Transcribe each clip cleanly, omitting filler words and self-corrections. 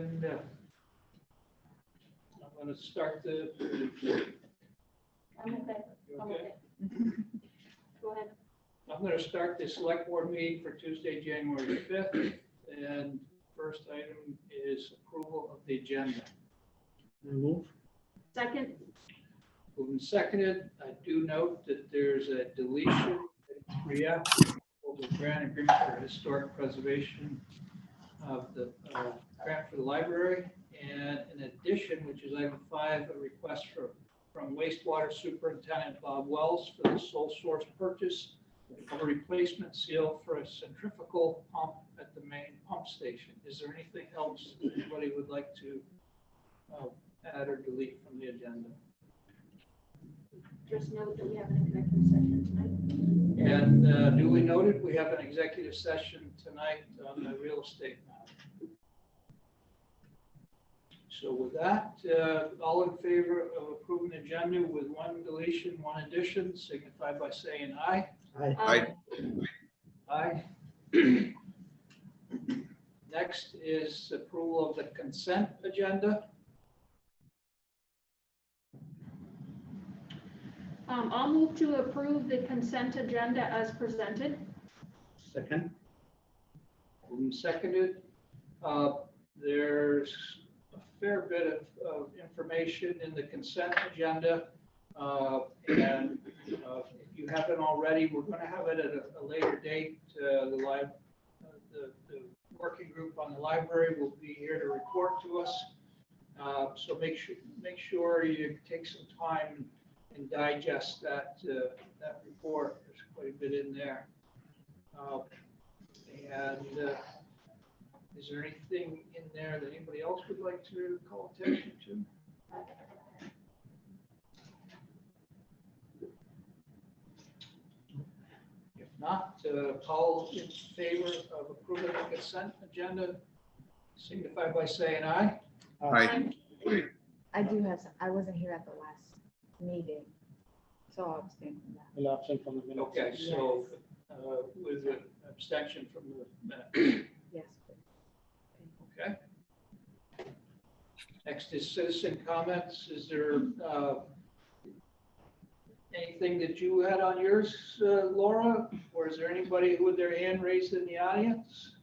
And I'm going to start the. I'm okay. You I'm okay? okay. Go ahead. I'm going to start the select board meeting for Tuesday, January 5th. And first item is approval of the agenda. Move. Second, Moved and seconded. I do note that there's a deletion at 3F, the grant agreement for historic preservation of the grant for the library. And in addition, which is item 5, a request from wastewater superintendent Bob Wells for the sole source purchase of a replacement seal for a centrifugal pump at the main pump station. Is there anything else anybody would like to add or delete from the agenda? just note that we have an executive session tonight. And duly noted, we have an executive session tonight on the real estate matter. So with that, all in favor of approving the agenda with one deletion, one addition, signify by saying aye. Aye. Aye. Next is approval of the consent agenda. I'll move to approve the consent agenda as presented. Second. Moved and seconded. There's a fair bit of information in the consent agenda. And if you haven't already, we're going to have it at a later date. The working group on the library will be here to report to us. So make sure you take some time and digest that report. There's quite a bit in there. Is there anything in there that anybody else would like to call attention to? If not, all in favor of approving the consent agenda, signify by saying aye. Aye. I do have some, I wasn't here at the last meeting, so I'll abstain from that. Will absent from the minutes. Okay, so with an abstention from the minute. Yes. Okay. Next is citizen comments. Is there anything that you had on yours, Laura? Or is there anybody with their hand raised in the audience?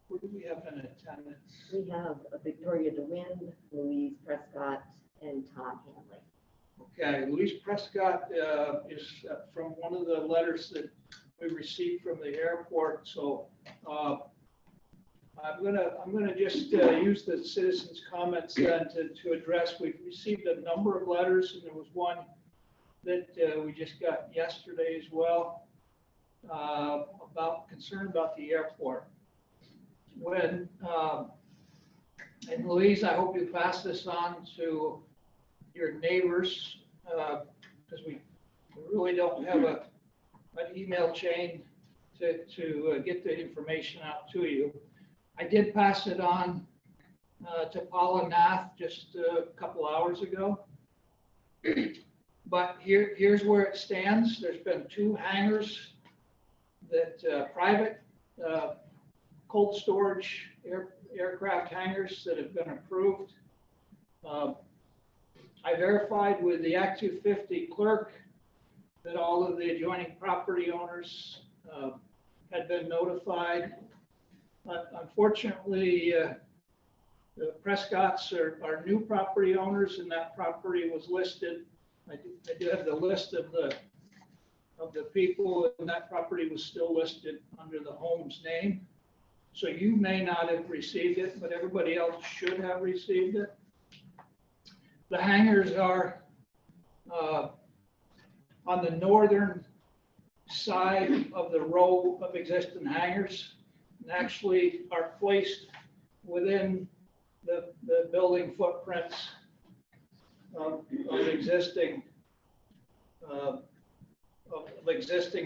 Who do we have in attendance? We have Victoria DeWind, Louise Prescott, and Todd Hanley. Okay, Louise Prescott is from one of the letters that we received from the airport. So I'm gonna just use the citizens' comments then to address. We've received a number of letters, and there was one that we just got yesterday as well about concern about the airport. When and Louise, I hope you pass this on to your neighbors because we really don't have an email chain to get the information out to you. I did pass it on to Paula Nath just a couple hours ago. But here's where it stands. There's been 2 hangars that private cold storage aircraft hangars that have been approved. I verified with the Act 250 clerk that all of the adjoining property owners had been notified. Unfortunately, the Prescotts are new property owners, and that property was listed. I do have the list of the people, and that property was still listed under the home's name. So you may not have received it, but everybody else should have received it. The hangars are on the northern side of the row of existing hangars, and actually are placed within the building footprints of existing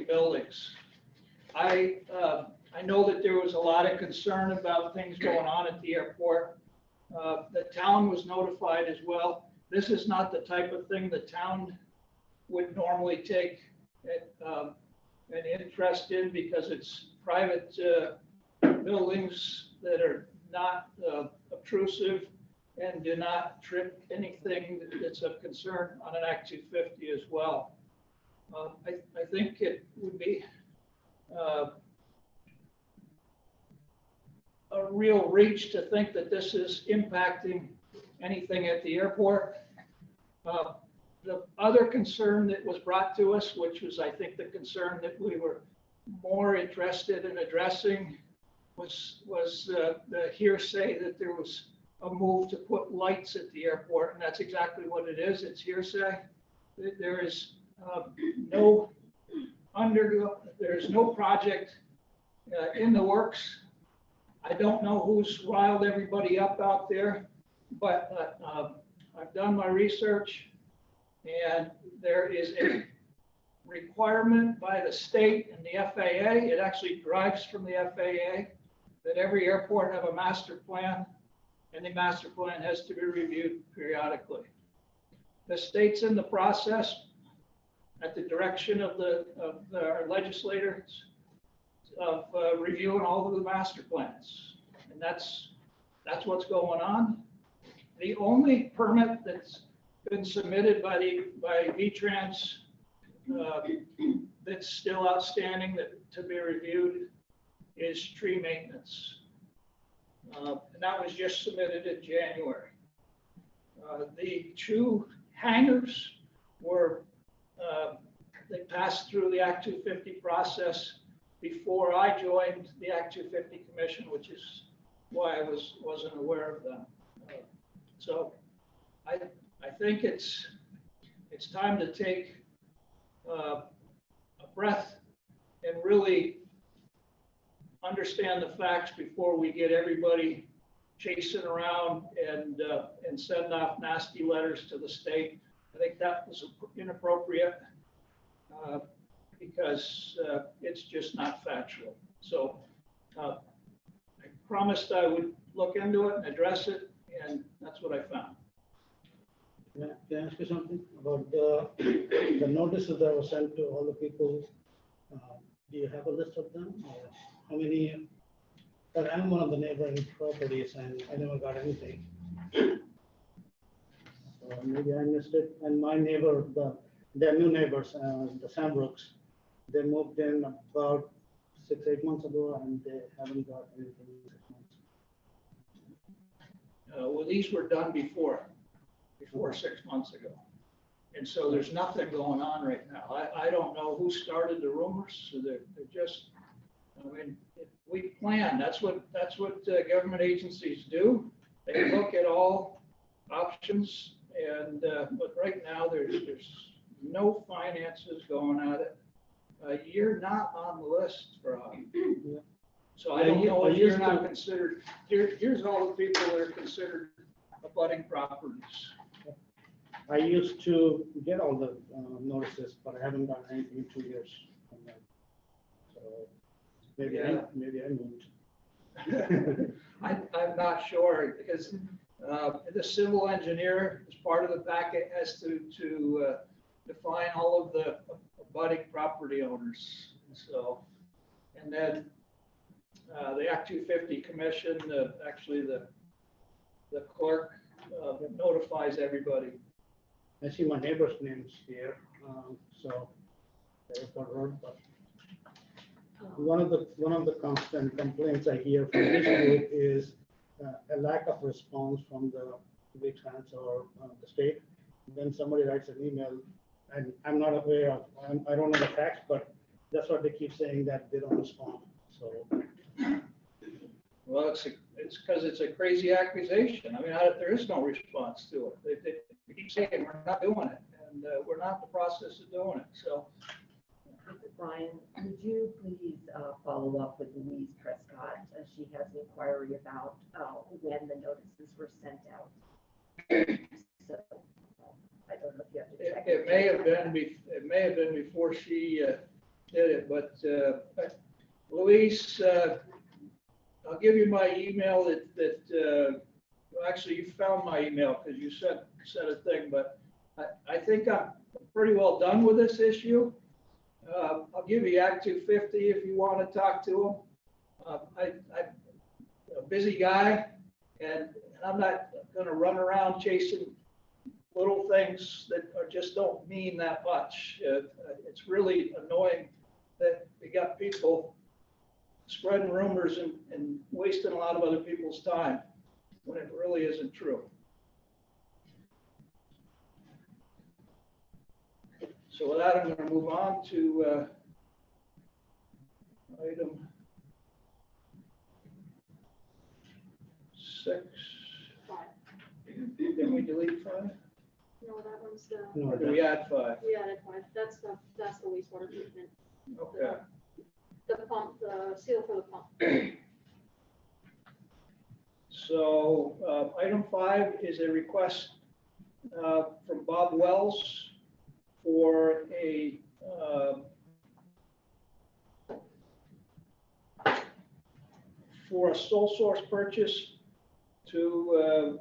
buildings. I know that there was a lot of concern about things going on at the airport. The town was notified as well. This is not the type of thing the town would normally take an interest in because it's private buildings that are not obtrusive and do not trip anything that's of concern on an Act 250 as well. I think it would be a real reach to think that this is impacting anything at the airport. The other concern that was brought to us, which was, I think, the concern that we were more interested in addressing, was the hearsay that there was a move to put lights at the airport, and that's exactly what it is. It's hearsay. There is there's no project in the works. I don't know who's riled everybody up out there, but I've done my research, and there is a requirement by the state and the FAA, it actually derives from the FAA, that every airport have a master plan, and the master plan has to be reviewed periodically. The state's in the process, at the direction of our legislators, of reviewing all of the master plans, and that's what's going on. The only permit that's been submitted by VTrans that's still outstanding to be reviewed is tree maintenance. And that was just submitted in January. The two hangars were, they passed through the Act 250 process before I joined the Act 250 Commission, which is why I wasn't aware of them. So I think it's time to take a breath and really understand the facts before we get everybody chasing around and send off nasty letters to the state. I think that was inappropriate because it's just not factual. So I promised I would look into it and address it, and that's what I found. Can I ask you something about the notices that were sent to all the people? Do you have a list of them? Or how many? But I'm one of the neighboring properties and I never got anything. So maybe I missed it. And my neighbor, their new neighbors, the Sambrooks, they moved in about 6-8 months ago and they haven't got anything in 6 months. Well, these were done before 6 months ago. And so there's nothing going on right now. I don't know who started the rumors. So they're just, I mean, we plan. That's what government agencies do. They look at all options, and but right now there's no finances going at it. You're not on the list, Rob. So I don't know if you're not considered. Here's all the people that are considered abutting properties. I used to get all the notices, but I haven't done anything in 2 years from them. So maybe I moved. I'm not sure because the civil engineer, as part of the packet, has to define all of the abutting property owners. So, and then the Act 250 Commission, actually the clerk notifies everybody. I see my neighbor's names here, so Airport Road. But one of the constant complaints I hear from this group is a lack of response from the VTrans or the state. Then somebody writes an email, and I'm not aware of. I don't know the facts, but that's what they keep saying, that they don't respond. So. Well, it's because it's a crazy accusation. I mean, there is no response to it. They keep saying we're not doing it, and we're not in the process of doing it. So, Brian, would you please follow up with Louise Prescott? She has an inquiry about when the notices were sent out. So I don't know if you have to check. it may have been before she did it, but Louise. I'll give you my email well, actually you found my email because you said a thing, but I think I'm pretty well done with this issue. I'll give you Act 250 if you want to talk to them. busy guy, and I'm not gonna run around chasing little things that just don't mean that much. It's really annoying that we got people spreading rumors and wasting a lot of other people's time when it really isn't true. So with that, I'm going to move on to item 6. Did we delete 5? No, that one's the, No, Or did we add 5? we added 5. That's the wastewater treatment. Okay. The pump, the seal for the pump. So item 5 is a request from Bob Wells for a sole source purchase of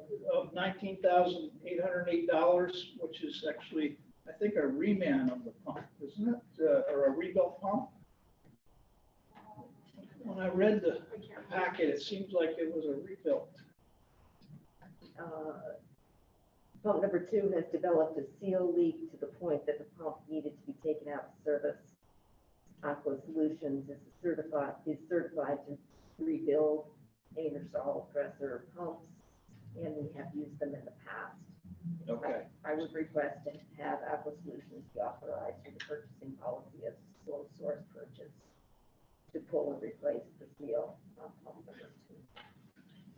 $19,808, which is actually, I think, a reman of the pump, isn't it? Or a rebuilt pump? When I read the packet, it seems like it was a rebuilt. Pump number 2 has developed a seal leak to the point that the pump needed to be taken out of service. Aqua Solutions is certified to rebuild Ingersoll compressor pumps, and we have used them in the past. Okay. I would request to have Aqua Solutions be authorized through the purchasing policy as sole source purchase to pull and replace the seal on pump number 2.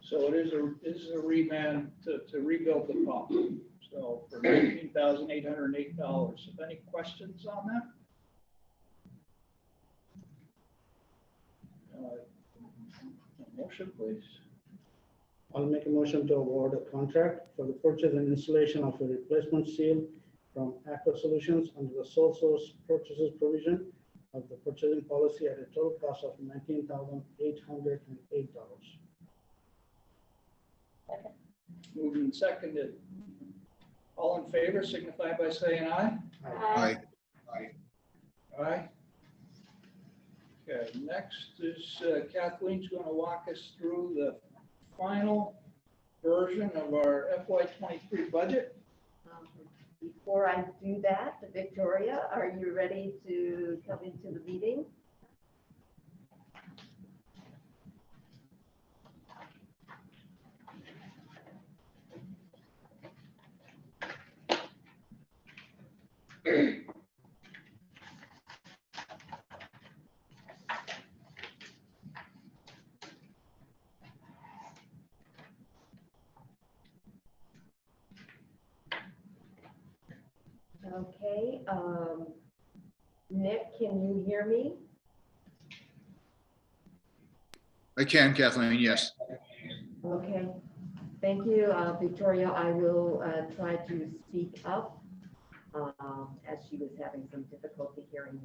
So it is a reman to rebuild the pump. So for $19,808. Any questions on that? Motion, please. I'll make a motion to award a contract for the purchase and installation of a replacement seal from Aqua Solutions under the sole source purchases provision of the purchasing policy at a total cost of $19,808. Moved and seconded. All in favor signify by saying aye. Aye. Aye. Okay, next is Kathleen's going to walk us through the final version of our FY23 budget. Before I do that, Victoria, are you ready to come into the meeting? Okay, Nick, can you hear me? I can, Kathleen, yes. Okay, thank you, Victoria. I will try to speak up as she was having some difficulty hearing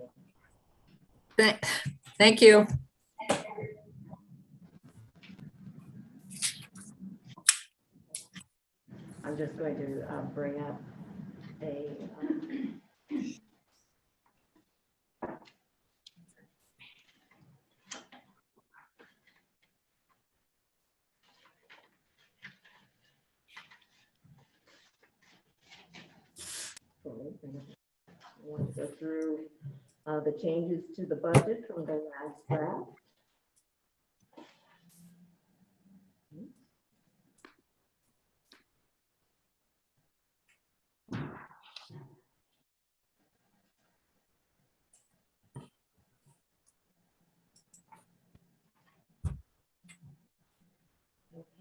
me. Thank you. I'm just going to bring up a I want to go through the changes to the budget from the last draft.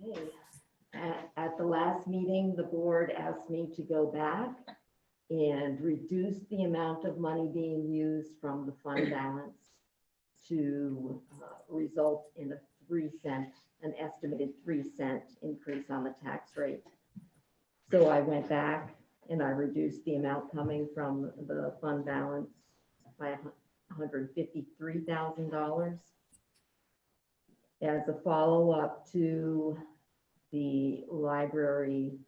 Okay, at the last meeting, the board asked me to go back and reduce the amount of money being used from the fund balance to result in a 3-cent, an estimated 3-cent increase on the tax rate. So I went back and I reduced the amount coming from the fund balance by $153,000. As a follow-up to the library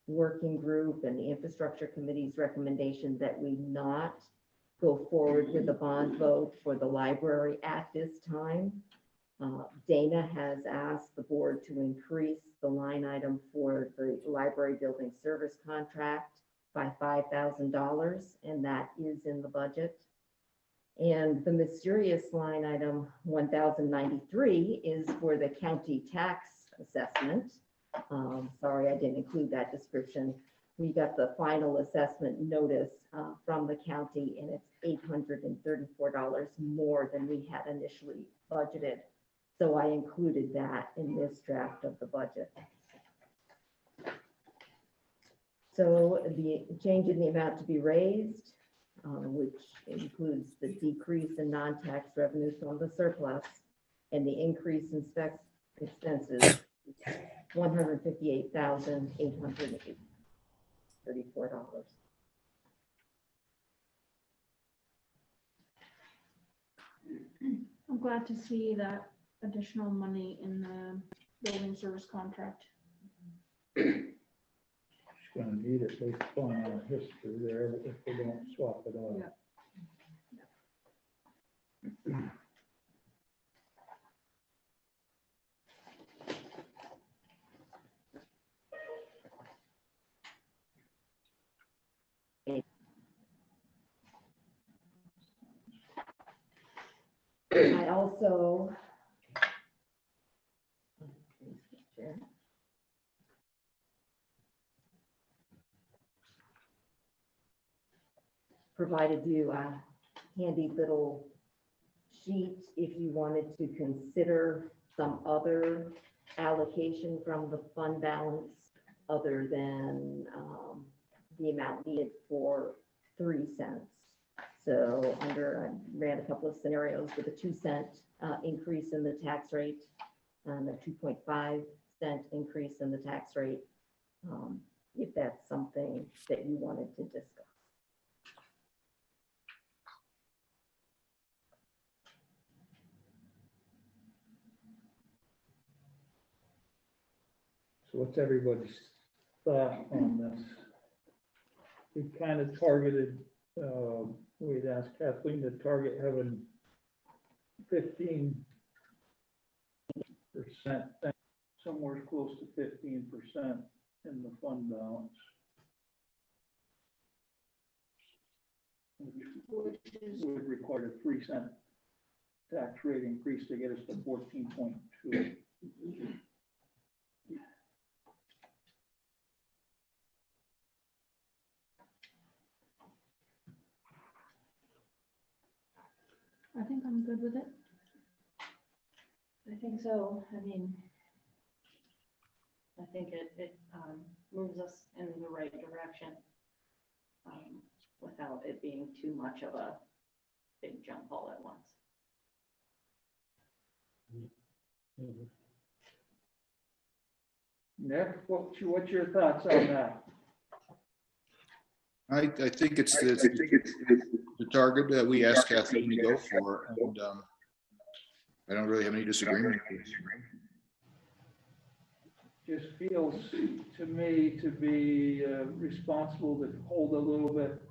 working group and the infrastructure committee's recommendation that we not go forward with a bond vote for the library at this time, Dana has asked the board to increase the line item for the library building service contract by $5,000, and that is in the budget. And the mysterious line item 1093 is for the county tax assessment. Sorry, I didn't include that description. We got the final assessment notice from the county, and it's $834 more than we had initially budgeted. So I included that in this draft of the budget. So the change in the amount to be raised, which includes the decrease in non-tax revenue from the surplus and the increase in expenses, $158,834. I'm glad to see that additional money in the building service contract. It's gonna need it based upon our history there if we don't swap it out. Yeah. I also provided you a handy little sheet if you wanted to consider some other allocation from the fund balance other than the amount needed for 3 cents. So I ran a couple of scenarios with a 2-cent increase in the tax rate and a 2.5-cent increase in the tax rate, if that's something that you wanted to discuss. So what's everybody's thought on this? We kind of targeted, we'd asked Kathleen to target having 15%, somewhere close to 15% in the fund balance. Which is, Would require a 3-cent tax rate increase to get us to 14.2. I think I'm good with it. I think so. I mean, I think it moves us in the right direction without it being too much of a big jump all at once. Nick, what's your thoughts on that? I think it's the target that we asked Kathleen to go for, and I don't really have any disagreement. Just feels to me to be responsible to hold a little bit,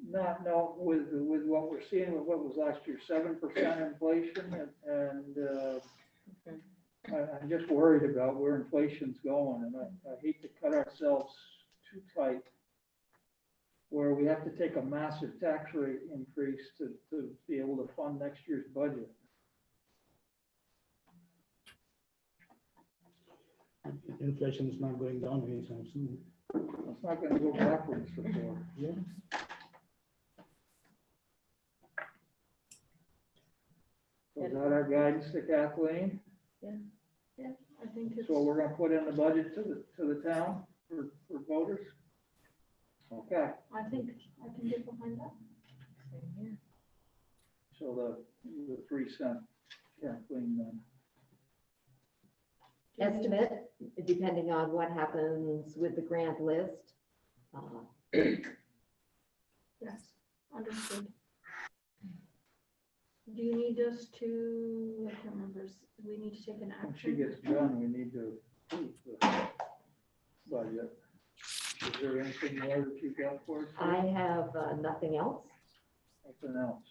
not know with what we're seeing with what was last year, 7% inflation, and I'm just worried about where inflation's going, and I hate to cut ourselves too tight where we have to take a massive tax rate increase to be able to fund next year's budget. Inflation is not going down anytime soon. It's not gonna go backwards for sure. Yeah. So is that our guidance to Kathleen? I think it's, So we're gonna put in the budget to the town for voters? Okay, I think I can get behind that. so the 3-cent Kathleen then. Estimate, depending on what happens with the grant list. Yes, understood. Do you need us to, I can't remember, do we need to take an When she action? gets done, we need to approve the budget. Is there anything more that you got for us? I have nothing else. Nothing else.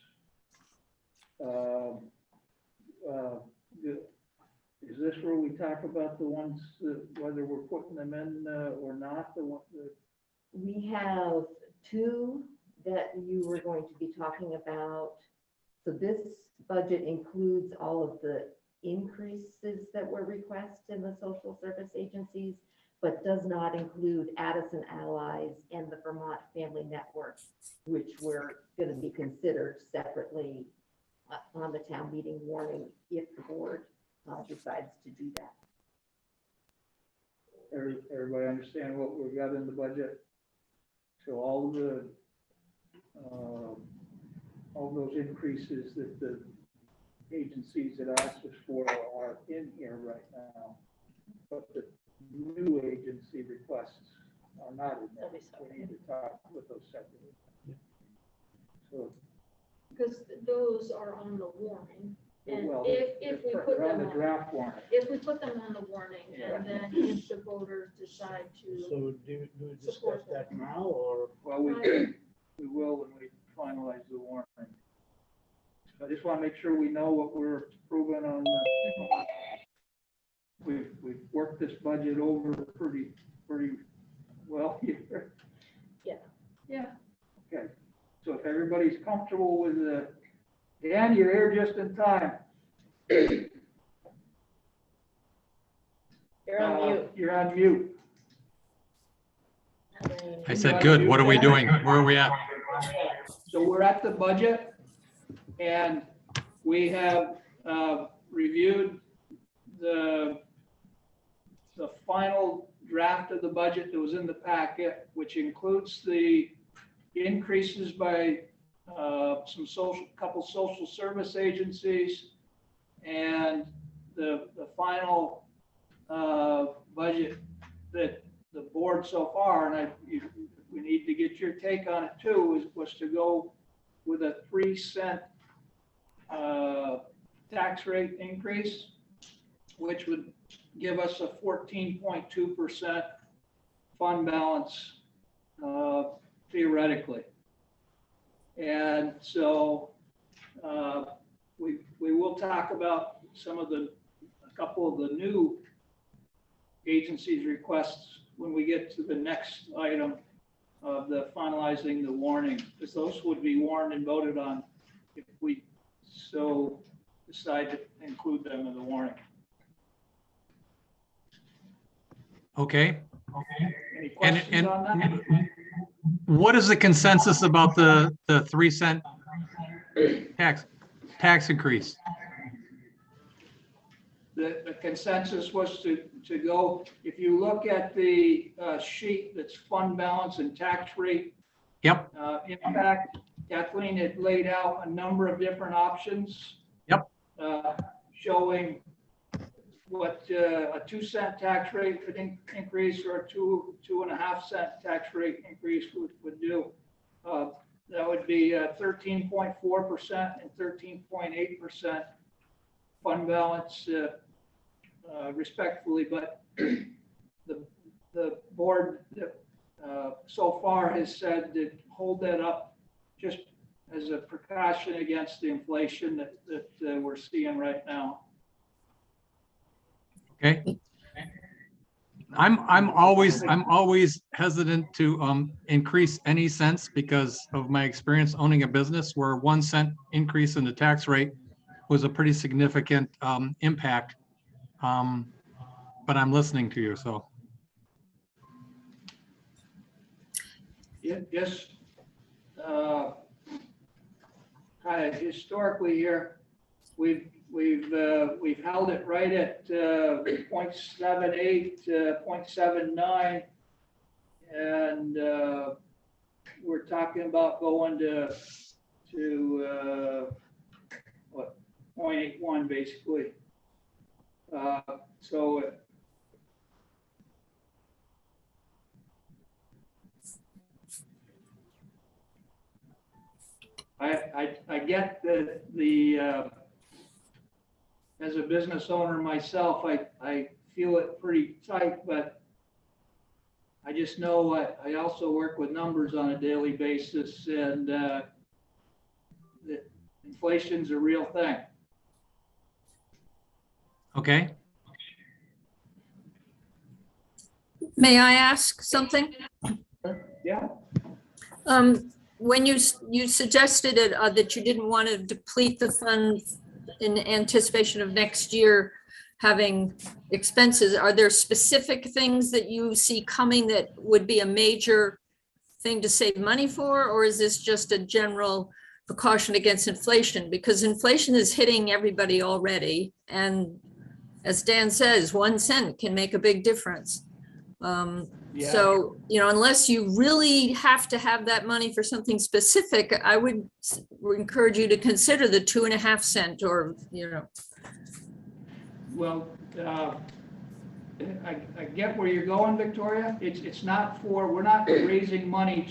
Is this where we talk about the ones, whether we're putting them in or not, We have two that you were going to be talking about. So this budget includes all of the increases that were requested in the social service agencies, but does not include Addison Allies and the Vermont Family Network, which were going to be considered separately on the town meeting warning if the board decides to do that. everybody understand what we got in the budget? So all those increases that the agencies that asked us for are in here right now. But the new agency requests are not in there. We need to talk with those separately. So, Because those are on the warning. And well, if we put they're on them the on, draft warrant. if we put them on the warning, and then if the voters decide to, So do we discuss that now or? Well, we will when we finalize the warrant. I just want to make sure we know what we're approving on the, we've worked this budget over pretty well here. yeah, Okay, so if everybody's comfortable with the, Dan, you're here just in time. You're on mute. You're on mute. I said, good. What are we doing? Where are we at? So we're at the budget, and we have reviewed the final draft of the budget that was in the packet, which includes the increases by couple social service agencies, and the final budget that the board so far, and we need to get your take on it too, was to go with a 3-cent tax rate increase, which would give us a 14.2% fund balance theoretically. And so we will talk about a couple of the new agencies' requests when we get to the next item of the finalizing the warning, because those would be warned and voted on if we so decide to include them in the warning. Okay. Any questions on that? What is the consensus about the 3-cent tax increase? The consensus was to go, if you look at the sheet that's fund balance and tax rate. Yep. Impact, Kathleen had laid out a number of different options. Yep. Showing what a 2-cent tax rate could increase, or a 2.5-cent tax rate increase would do. That would be 13.4% and 13.8% fund balance respectfully, but the board so far has said to hold that up just as a precaution against the inflation that we're seeing right now. Okay. I'm always hesitant to increase any cents because of my experience owning a business where 1 cent increase in the tax rate was a pretty significant impact. But I'm listening to you, so. Yeah, just kind of historically here, we've held it right at 0.78 to 0.79, and we're talking about going to what, 0.81 basically. So I get the as a business owner myself, I feel it pretty tight, but I just know I also work with numbers on a daily basis, and inflation's a real thing. Okay, May I ask something? Yeah. When you suggested it, that you didn't want to deplete the fund in anticipation of next year having expenses, are there specific things that you see coming that would be a major thing to save money for? Or is this just a general precaution against inflation? Because inflation is hitting everybody already. And as Dan says, 1 cent can make a big difference. Yeah. So, unless you really have to have that money for something specific, I would encourage you to consider the 2.5 cent or, Well, I get where you're going, Victoria. It's not for, we're not raising money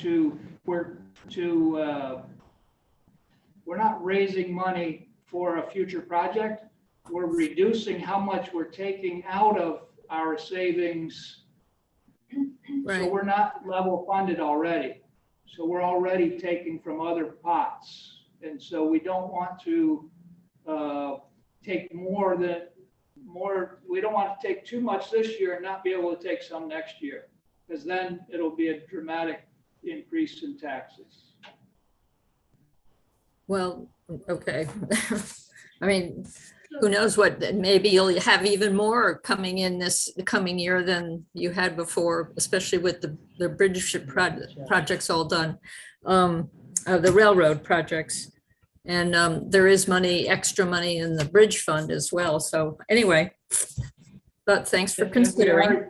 we're not raising money for a future project. We're reducing how much we're taking out of our savings. So right. we're not level funded already. So we're already taking from other pots. And so we don't want to take we don't want to take too much this year and not be able to take some next year, because then it'll be a dramatic increase in taxes. Well, okay. I mean, who knows what, maybe you'll have even more coming in this coming year than you had before, especially with the bridge projects all done, the railroad projects. And there is extra money in the bridge fund as well. So anyway, but thanks for considering.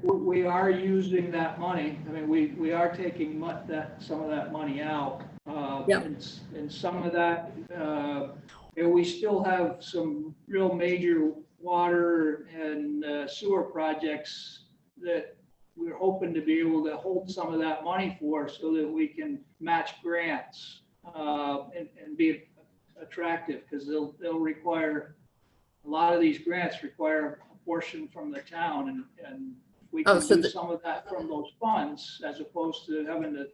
We are using that money. I mean, we are taking some of that money out. Yep. And some of that, we still have some real major water and sewer projects that we're hoping to be able to hold some of that money for, so that we can match grants and be attractive, because they'll require, a lot of these grants require a portion from the town, and we can do some of that from those funds, as opposed to having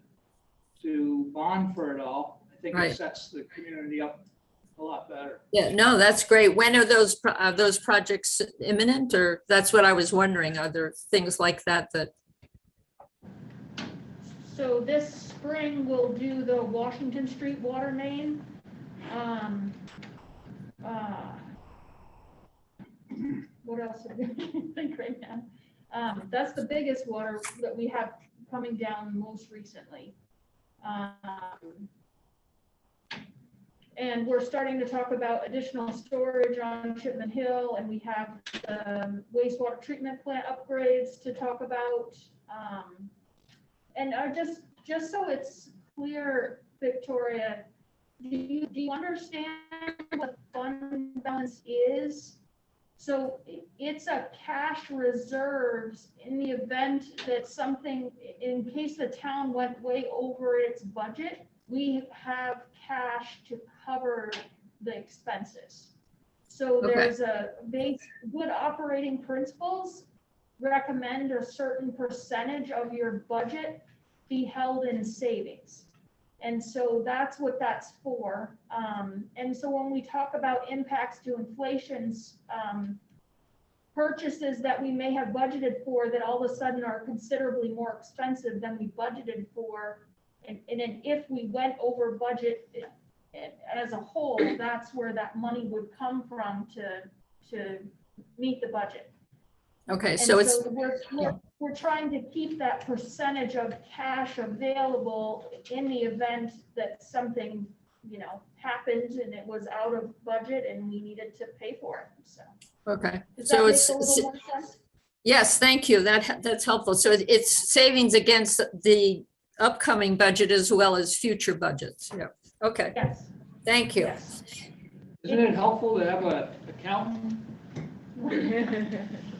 to bond for it all. I think it sets the community up a lot better. Yeah, no, that's great. When are those projects imminent? Or that's what I was wondering. Are there things like that? So this spring we'll do the Washington Street water main. What else? I think right now. That's the biggest water that we have coming down most recently. And we're starting to talk about additional storage on Shipman Hill, and we have wastewater treatment plant upgrades to talk about. And just so it's clear, Victoria, do you understand what fund balance is? So it's a cash reserves in the event that something, in case the town went way over its budget, we have cash to cover the expenses. So there's a good operating principles recommend a certain percentage of your budget be held in savings. And so that's what that's for. And so when we talk about impacts to inflation's purchases that we may have budgeted for that all of a sudden are considerably more expensive than we budgeted for, and if we went over budget as a whole, that's where that money would come from to meet the budget. Okay, And so it's we're trying to keep that percentage of cash available in the event that something, happened and it was out of budget and we needed to pay for it. So okay. Does So that it's make a little more sense? yes, thank you. That's helpful. So it's savings against the upcoming budget as well as future budgets. Yeah. Okay. Yes. Thank you. Yes. Isn't it helpful to have an accountant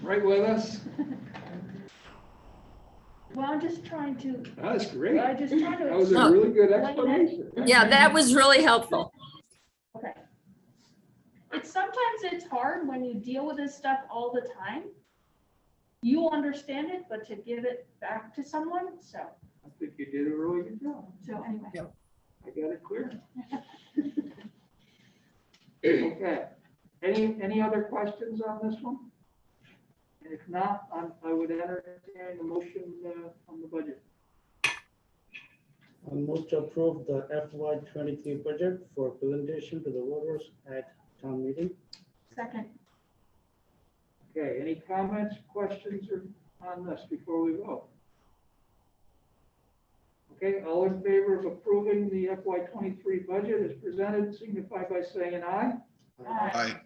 right with us? Well, I'm just trying to. That's great. I just trying to. That was a really good explanation. Yeah, that was really helpful. Okay. Sometimes it's hard when you deal with this stuff all the time. You understand it, but to give it back to someone, so. I think you did a really good job. So anyway. Yep. I got it clear. Okay, any other questions on this one? And if not, I would entertain a motion on the budget. I move to approve the FY 23 budget for presentation to the voters at town meeting. Second. Okay, any comments, questions, or on this before we vote? Okay, all in favor of approving the FY 23 budget as presented, signify by saying aye. Aye.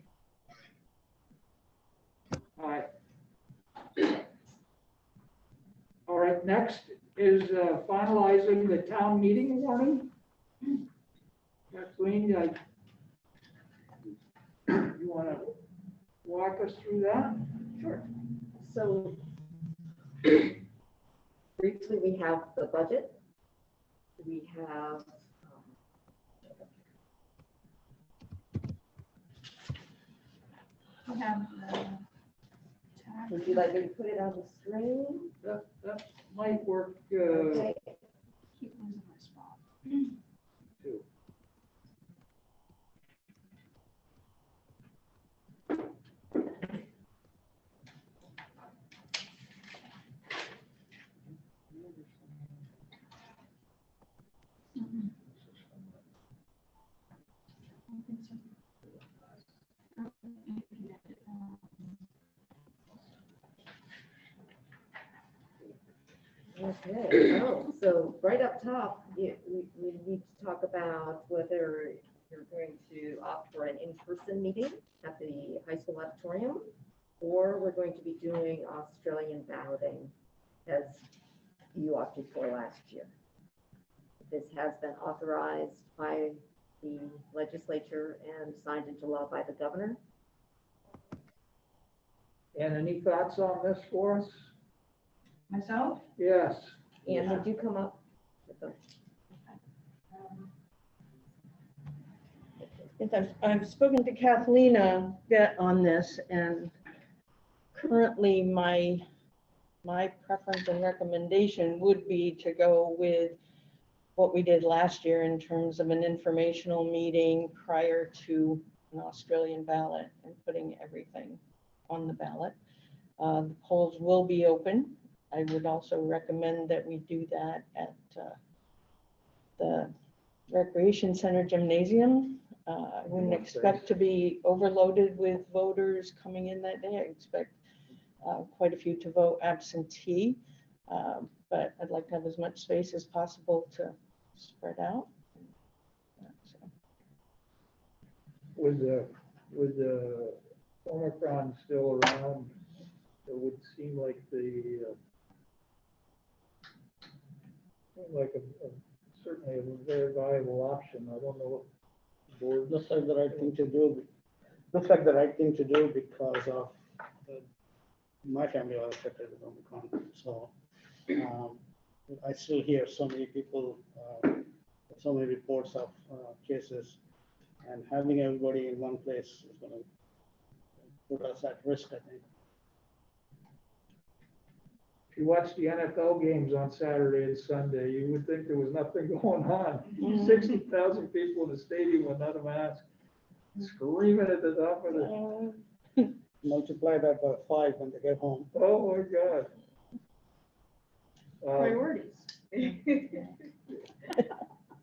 Aye. All right, next is finalizing the town meeting warning. Kathleen, you want to walk us through that? Sure. So briefly, we have the budget. We have, We have would you like me to put it on the screen? That might work. Okay. keep losing my spot. Too. Okay, so right up top, we need to talk about whether you're going to opt for an in-person meeting at the high school auditorium, or we're going to be doing Australian balloting as you opted for last year. This has been authorized by the legislature and signed into law by the governor. And any thoughts on this for us? Myself? Yes. And would you come up with them? Yes, I've spoken to Kathleen a bit on this, and currently my preference and recommendation would be to go with what we did last year in terms of an informational meeting prior to an Australian ballot and putting everything on the ballot. The polls will be open. I would also recommend that we do that at the Recreation Center Gymnasium. I wouldn't expect to be overloaded with voters coming in that day. I expect quite a few to vote absentee, but I'd like to have as much space as possible to spread out. So. With the Omicron still around, it would seem like certainly a very viable option. I don't know what the board. Looks like the right thing to do. Looks like the right thing to do because of my family was affected with Omicron. So I still hear so many people, so many reports of cases, and having everybody in one place is going to put us at risk, I think. If you watch the NFL games on Saturday and Sunday, you would think there was nothing going on. 60,000 people in the stadium with not a mask, screaming at the top of the. Multiply that by 5 when they get home. Oh my God. Priorities.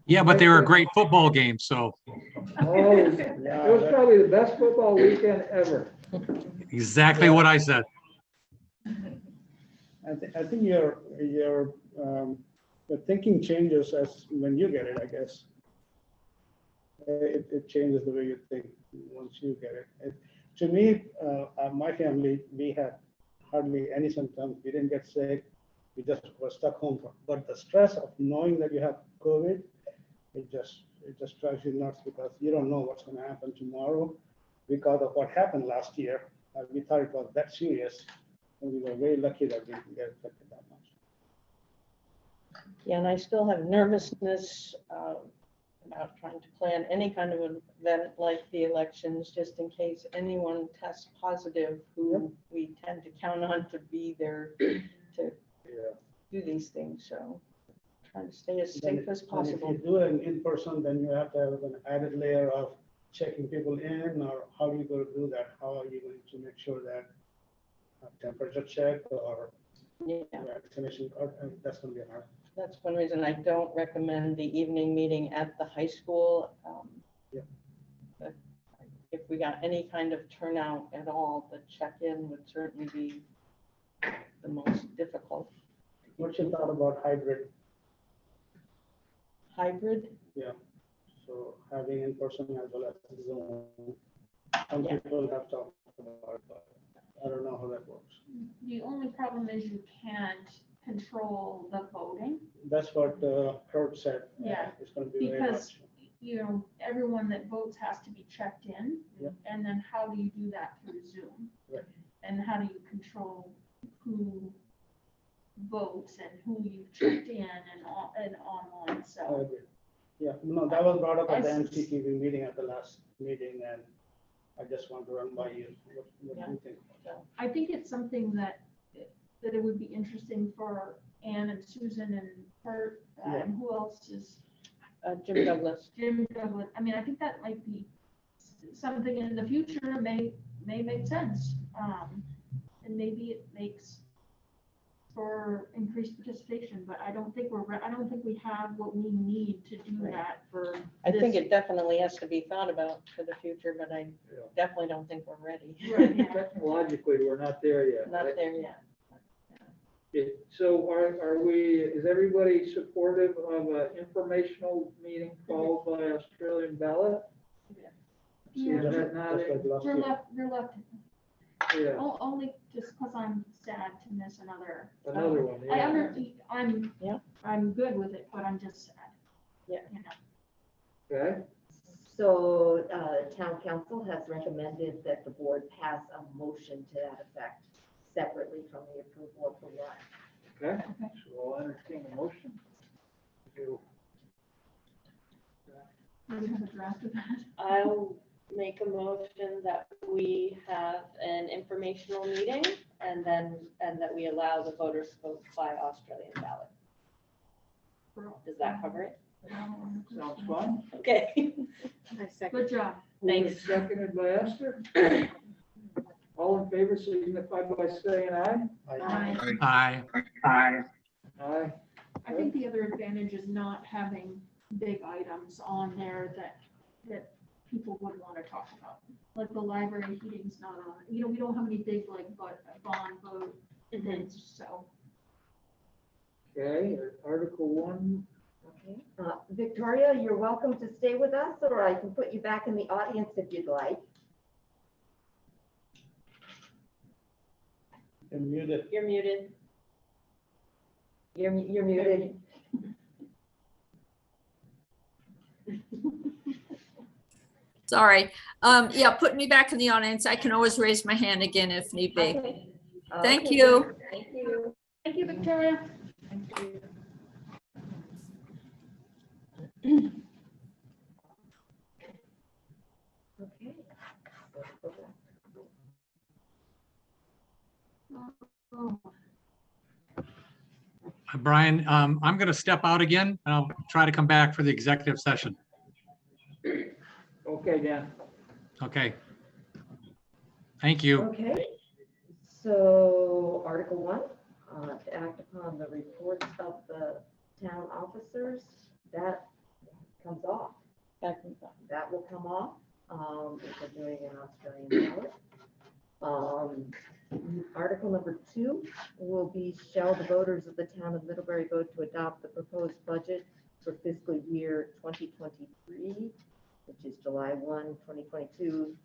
Yeah, but they were a great football game, so Oh, it was probably the best football weekend ever. exactly what I said. I think your thinking changes as when you get it, I guess. It changes the way you think once you get it. To me, my family, we had hardly any symptoms. We didn't get sick. We just were stuck home. But the stress of knowing that you have COVID, it just drives you nuts because you don't know what's going to happen tomorrow because of what happened last year. We thought it was that serious, and we were very lucky that we didn't get affected that much. Yeah, and I still have nervousness about trying to plan any kind of an event like the elections, just in case anyone tests positive, who we tend to count on to be there to do these things. So trying to stay as Then safe as If possible. you do it in person, then you have to have an added layer of checking people in, or how are you going to do that? How are you going to make sure that temperature check or Yeah, vaccination, that's going to be hard. that's one reason I don't recommend the evening meeting at the high school. Yeah. But if we got any kind of turnout at all, the check-in would certainly be the most difficult. What's your thought about hybrid? Hybrid, So having in person as well as Zoom. Some Yeah. people have talked about it, but I don't know how that works. The only problem is you can't control the voting. That's what Kurt said. Yeah, It's going to be very because, much. you know, everyone that votes has to be checked in. Yeah. And then how do you do that through Zoom? Right. And how do you control who votes and who you've checked in and online, I so. agree. Yeah, no, that was brought up at the I- MCTV meeting at the last meeting, and I just want to run by you. What do you think? I think it's something that it would be interesting for Ann and Susan and Kurt, and who else is Jim Douglas. Jim Douglas. I mean, I think that might be something in the future may make sense. And maybe it makes for increased participation, but I don't think we have what we need to do Right. that for. I think this. it definitely has to be thought about for the future, but I Yeah. definitely don't think we're ready. Right, yeah. Technologically, we're not there yet. Not right? there yet. So is everybody supportive of an informational meeting followed by Australian ballot? See, Yeah. is that not Just it? like last We're year. left, Yeah, only just because I'm sad to miss another. another one, yeah. I'm good with it, but I'm just sad. Yeah. You know. Okay, So, town council has recommended that the board pass a motion to that effect separately from the approval of the warrant. okay, so I'll entertain a motion. Do we have a draft of that? I'll make a motion that we have an informational meeting and that we allow the voters to vote by Australian ballot. Does that cover it? Sounds fun. Okay. Good job. Thanks. Seconded by Esther. All in favor, signify by saying aye. Aye. Aye. Aye. I think the other advantage is not having big items on there that people would want to talk about. Like the library heating's not on, we don't have any big bond vote things, so. Okay, Article 1, Okay. Victoria, you're welcome to stay with us, or I can put you back in the audience if you'd like. You're muted. You're muted. You're muted. Sorry. Yeah, put me back in the audience. I can always raise my hand again if need be. Okay. Thank Okay, you. Thank you. Thank you, Victoria. Okay. Oh, Brian, I'm going to step out again. And I'll try to come back for the executive session. okay, Dan. Okay. Thank you. Okay. So Article 1, to act upon the reports of the town officers, that comes off. That will come off, if we're doing an Australian ballot. Article number 2 will be, shall the voters of the town of Middlebury vote to adopt the proposed budget for fiscal year 2023, which is July 1, 2022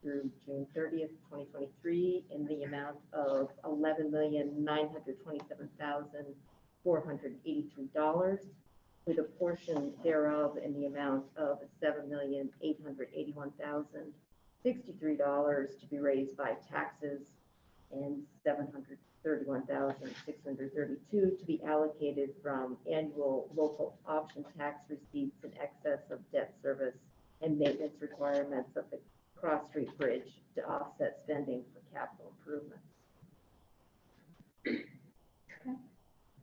through June 30th, 2023, in the amount of $11,927,483, with a portion thereof in the amount of $7,881,063 to be raised by taxes and $731,632 to be allocated from annual local option tax receipts in excess of debt service and maintenance requirements of the Cross Street Bridge to offset spending for capital improvements.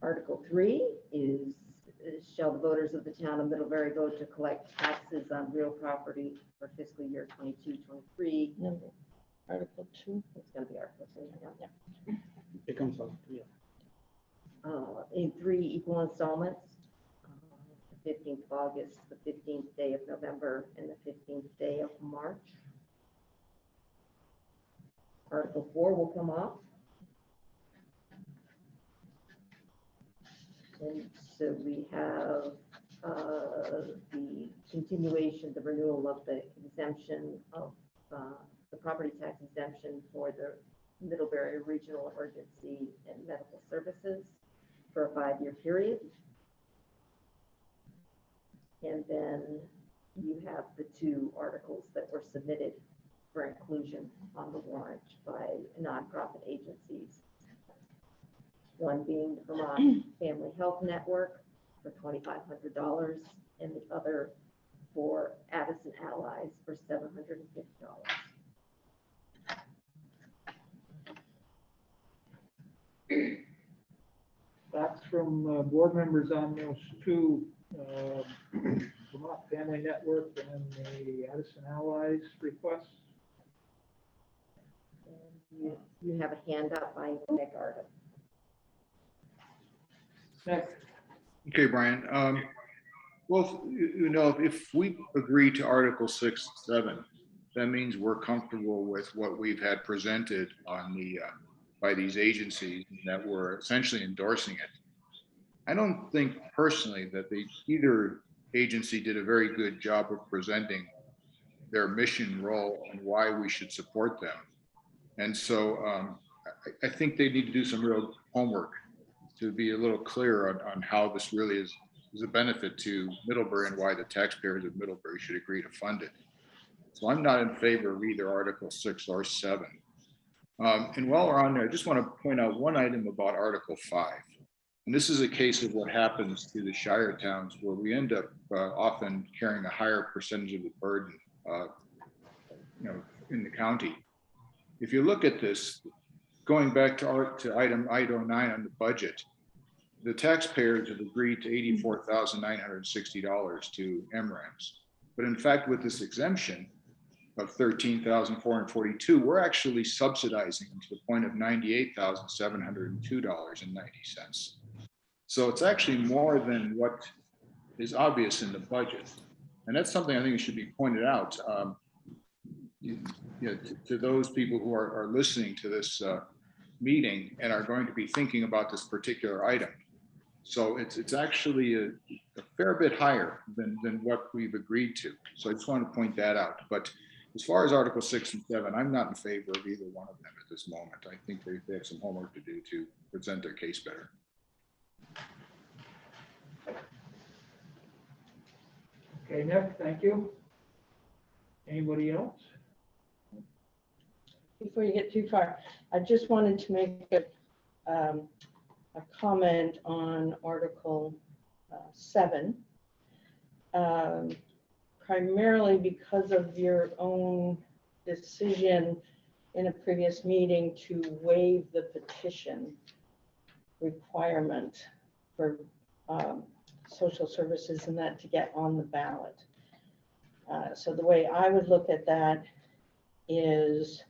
Article 3 is, voters of the town of Middlebury vote to collect taxes on real property for fiscal year 22-23. Number, Article 2. It's gonna be Article 2, yeah. It comes out, yeah. In 3 equal installments. The 15th of August, the 15th day of November, and the 15th day of March. Article 4 will come off. And so we have the continuation, the renewal of the exemption of the property tax exemption for the Middlebury Regional Emergency and Medical Services for a 5-year period. And then you have the 2 articles that were submitted for inclusion on the warrant by nonprofit agencies. One being the Vermont Family Health Network for $2,500, and the other for Addison Allies for $750. Thoughts from board members on those 2, Vermont Family Network and the Addison Allies requests? And you have a hand up by Nick Arden. Next. Okay, Brian. Well, you know, if we agree to Article 6, 7, that means we're comfortable with what we've had presented on the by these agencies that were essentially endorsing it. I don't think personally that either agency did a very good job of presenting their mission, role, and why we should support them. And so I think they need to do some real homework to be a little clearer on how this really is a benefit to Middlebury and why the taxpayers of Middlebury should agree to fund it. So I'm not in favor of either Article 6 or 7. And while we're on there, I just want to point out one item about Article 5. And this is a case of what happens to the shire towns where we end up often carrying a higher percentage of the burden in the county. If you look at this, going back to item 9 on the budget, the taxpayers have agreed to $84,960 to MRAMs. But in fact, with this exemption of $13,442, we're actually subsidizing to the point of $98,702.90. So it's actually more than what is obvious in the budget. And that's something I think should be pointed out to those people who are listening to this meeting and are going to be thinking about this particular item. So it's actually a fair bit higher than what we've agreed to. So I just want to point that out. But as far as Article 6 and 7, I'm not in favor of either one of them at this moment. I think they have some homework to do to present their case better. Okay, Nick, thank you. Anybody else? Before you get too far, I just wanted to make a comment on Article 7. Primarily because of your own decision in a previous meeting to waive the petition requirement for social services and that to get on the ballot. So the way I would look at that is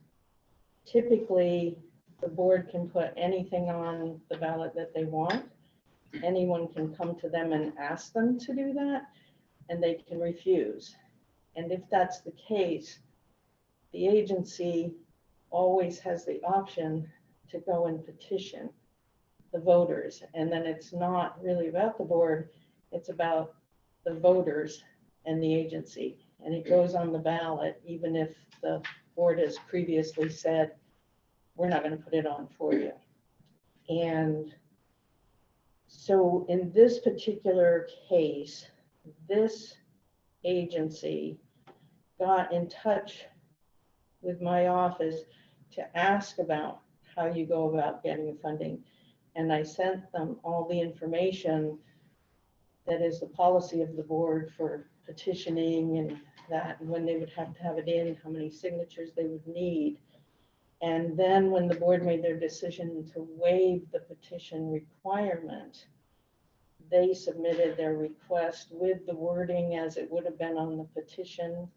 typically the board can put anything on the ballot that they want. Anyone can come to them and ask them to do that, and they can refuse. And if that's the case, the agency always has the option to go and petition the voters. And then it's not really about the board, it's about the voters and the agency. And it goes on the ballot, even if the board has previously said, we're not going to put it on for you. And so in this particular case, this agency got in touch with my office to ask about how you go about getting the funding. And I sent them all the information that is the policy of the board for petitioning and that, and when they would have to have it in, how many signatures they would need. And then when the board made their decision to waive the petition requirement, they submitted their request with the wording as it would have been on the petition.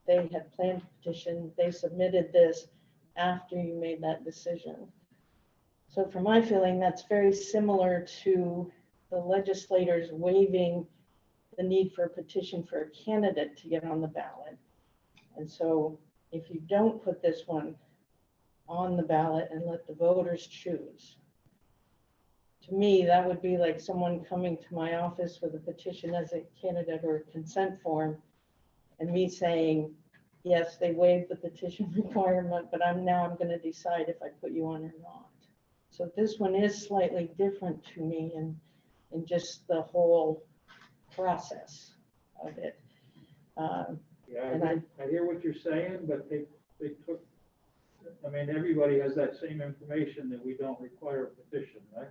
They had planned to petition, they submitted this after you made that decision. So from my feeling, that's very similar to the legislators waiving the need for a petition for a candidate to get on the ballot. And so if you don't put this one on the ballot and let the voters choose, to me, that would be like someone coming to my office with a petition as a candidate or a consent form, and me saying, yes, they waived the petition requirement, but I'm going to decide if I put you on or not. So this one is slightly different to me in just the whole process of it. Yeah, And I hear what you're saying, but they took, I mean, everybody has that same information that we don't require a petition, right?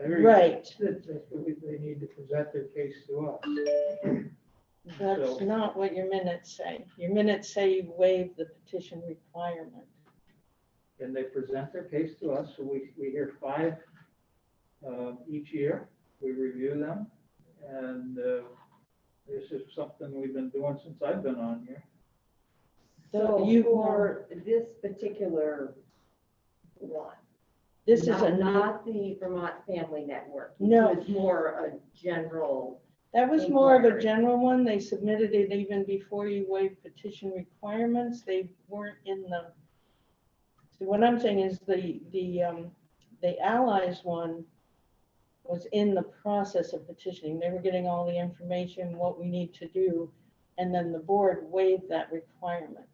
Right. They need to present their case to us. That's not what your minutes say. Your minutes say you waived the petition requirement. And they present their case to us, so we hear 5 each year, we review them, and this is something we've been doing since I've been on here. So you- for this particular one, This is a not the Vermont Family Network. No. It's more a general. That was more of a inquiry. general one. They submitted it even before you waived petition requirements. They weren't in the, so what I'm saying is the Allies one was in the process of petitioning. They were getting all the information, what we need to do, and then the board waived that requirement.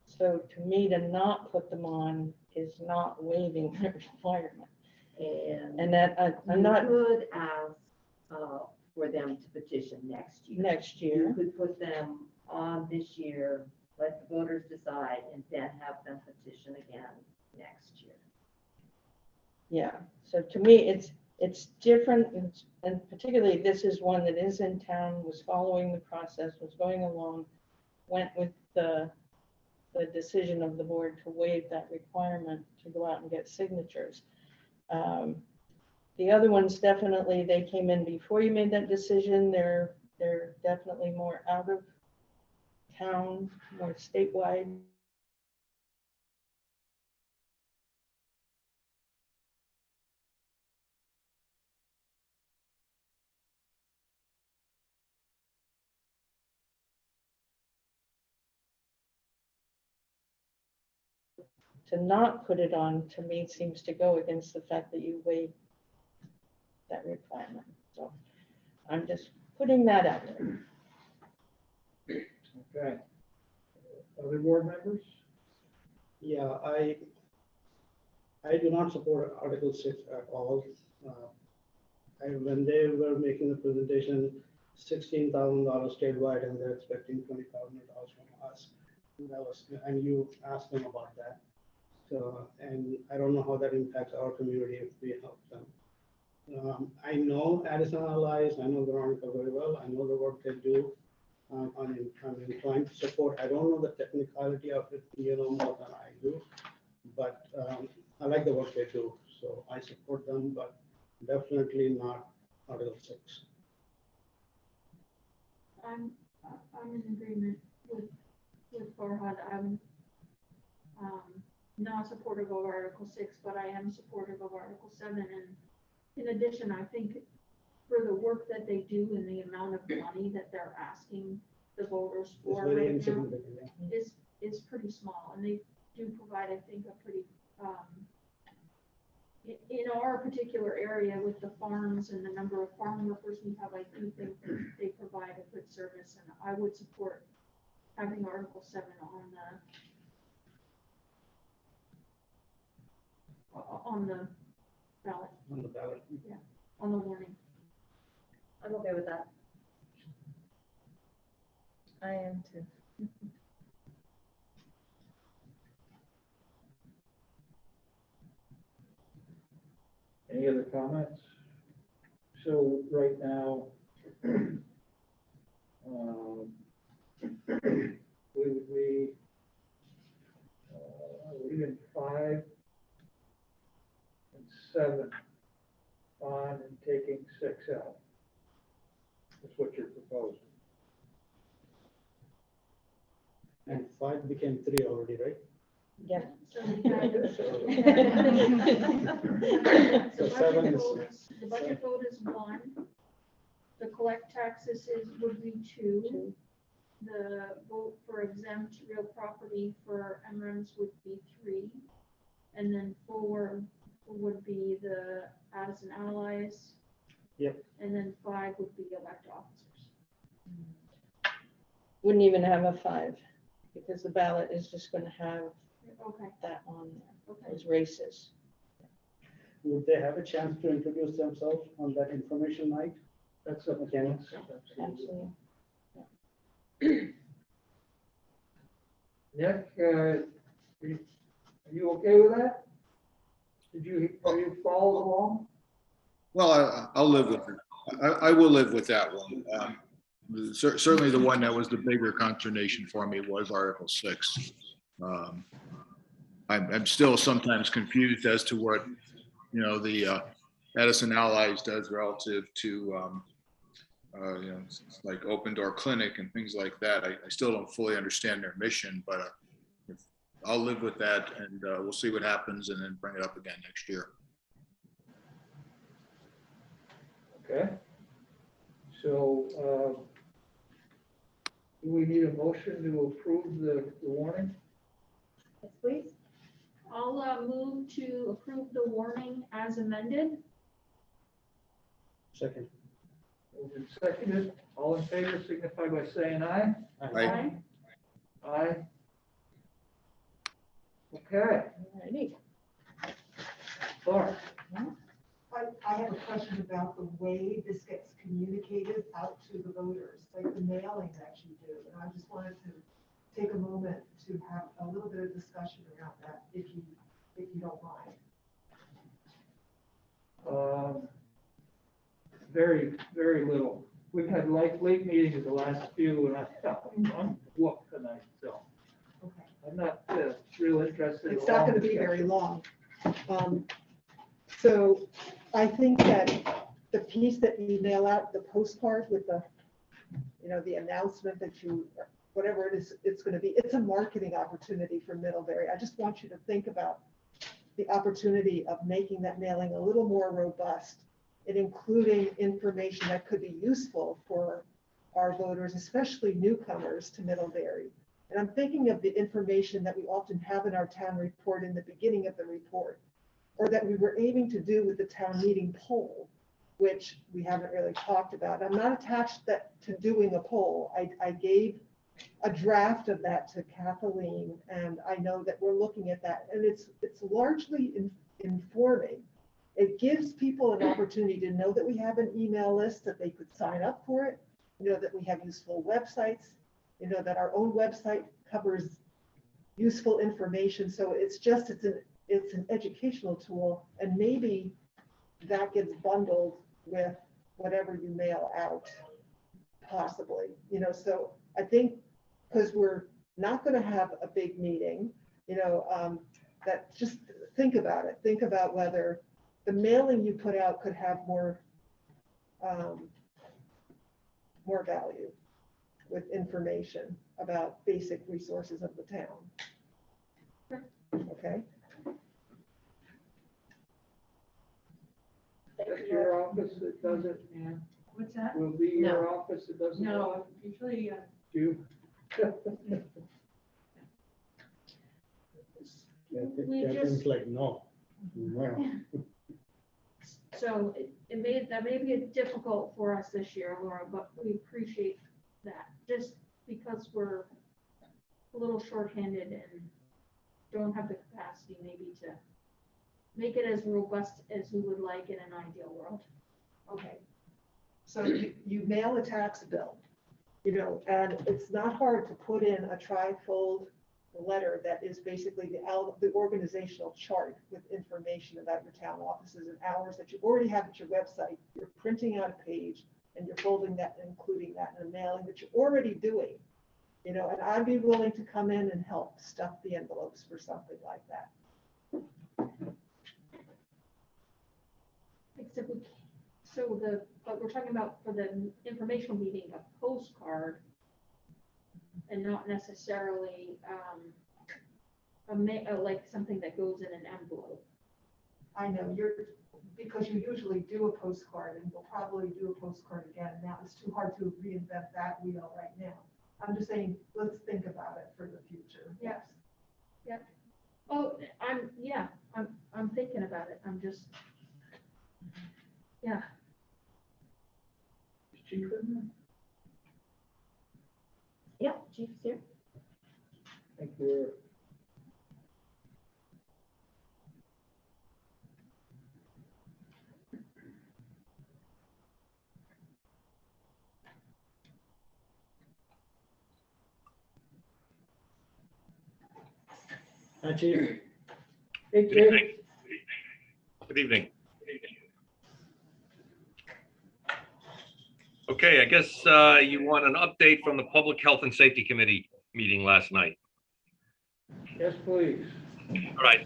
So to me, to not put them on is not waiving the requirement. And that, I'm not, You could ask for them to petition next year. next You year. could put them on this year, let the voters decide, and then have them petition again next year. Yeah, so to me, it's different, and particularly this is one that is in town, was following the process, was going along, went with the decision of the board to waive that requirement to go out and get signatures. The other ones, definitely, they came in before you made that decision. They're definitely more out of town, more statewide. To not put it on, to me, seems to go against the fact that you waived that requirement. So I'm just putting that out there. Okay. Other board members? Yeah, I do not support Article 6 at all. When they were making the presentation, $16,000 statewide, and they're expecting $20,000 from us. And you asked them about that. So, and I don't know how that impacts our community if we help them. I know Addison Allies, I know Veronica very well, I know the work they do. I'm inclined to support. I don't know the technicality of it, more than I do, but I like the work they do, so I support them, but definitely not Article 6. I'm in agreement with Farhad. I'm not supportive of Article 6, but I am supportive of Article 7. And in addition, I think for the work that they do and the amount of money that they're asking the voters It's for very right now insignificant. Yeah. is pretty small. And they do provide, I think, a pretty, in our particular area with the farms and the number of farm workers we have, I do think that they provide a good service. And I would support having Article 7 on the ballot, On the ballot. on the warning. I'm okay with that. I am too. Any other comments? So right now, we would be leaving 5 and 7 XL. That's what you're proposing. And 5 became 3 already, right? Yeah. So we had So the 7 budget is. vote- the budget vote is 1. The collect taxes would be 2. The vote for exempt real property for MREMs would be 3. And then 4 would be the as and allies. Yep. And then 5 would be elect officers. Wouldn't even have a 5, because the ballot is just gonna have Okay, that on there, okay. those races. Would they have a chance to introduce themselves on that information night? That's up to Mechanics? Absolutely. Nick, are you okay with that? Are you following along? Well, I'll live with it. I will live with that one. Certainly the one that was the bigger consternation for me was Article 6. I'm still sometimes confused as to what, the Edison Allies does relative to, like open door clinic and things like that. I still don't fully understand their mission, but I'll live with that, and we'll see what happens and then bring it up again next year. Okay. So, do we need a motion to approve the warning? Yes, please. I'll move to approve the warning as amended. Second. Moved and seconded. All in favor signify by saying aye. Aye. Aye. Okay, Alrighty. Laura. I have a question about the way this gets communicated out to the voters, like the mailing that you do. And I just wanted to take a moment to have a little bit of discussion around that, if you don't mind. Very, very little. We've had late meetings the last few, and I'm whooped tonight, so Okay. I'm not real interested. in It's not going to be very long. So I think that the piece that you mail out, the postcard with the, the announcement that you, whatever it is, it's going to be, it's a marketing opportunity for Middlebury. I just want you to think about the opportunity of making that mailing a little more robust and including information that could be useful for our voters, especially newcomers to Middlebury. And I'm thinking of the information that we often have in our town report in the beginning of the report, or that we were aiming to do with the town meeting poll, which we haven't really talked about. I'm not attached to doing a poll. I gave a draft of that to Kathleen, and I know that we're looking at that, and it's largely informing. It gives people an opportunity to know that we have an email list, that they could sign up for it, that we have useful websites, that our own website covers useful information. So it's an educational tool, and maybe that gets bundled with whatever you mail out, possibly. So I think, because we're not going to have a big meeting, that just think about it. Think about whether the mailing you put out could have more value with information about basic resources of the town. Okay. That's your office that does it, Ann? What's that? Will be your office that does it? No, usually, You? Catherine's like, no. Well, So that may be difficult for us this year, Laura, but we appreciate that, just because we're a little shorthanded and don't have the capacity maybe to make it as robust as we would like in an ideal world. Okay. So you mail a tax bill, and it's not hard to put in a trifold letter that is basically the organizational chart with information about your town offices and hours that you already have at your website. You're printing out a page and you're folding that and including that in a mailing that you're already doing. And I'd be willing to come in and help stuff the envelopes for something like that. Except we So but we're talking about for the informational meeting, a postcard and not necessarily, like something that goes in an envelope. I know, because you usually do a postcard, and we'll probably do a postcard again. Now, it's too hard to reinvent that wheel right now. I'm just saying, let's think about it for the future. Yes. Yep. Oh, I'm thinking about it. I'm just, yeah. Is Chief in there? Yeah, Chief's here. I think we're. Hi, Chief. Hey, Good Chief. evening. Good evening. Okay, I guess you want an update from the Public Health and Safety Committee meeting last night. Yes, please. All right,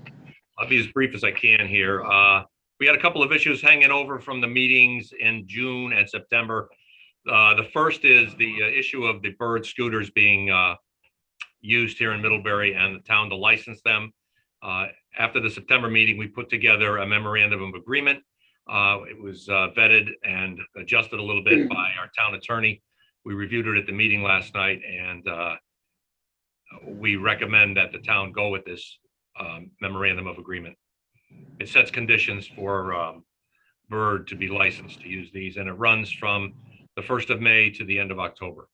I'll be as brief as I can here. We had a couple of issues hanging over from the meetings in June and September. The first is the issue of the bird scooters being used here in Middlebury and the town to license them. After the September meeting, we put together a memorandum of agreement. It was vetted and adjusted a little bit by our town attorney. We reviewed it at the meeting last night, and we recommend that the town go with this memorandum of agreement. It sets conditions for Bird to be licensed to use these, and it runs from the 1st of May to the end of October.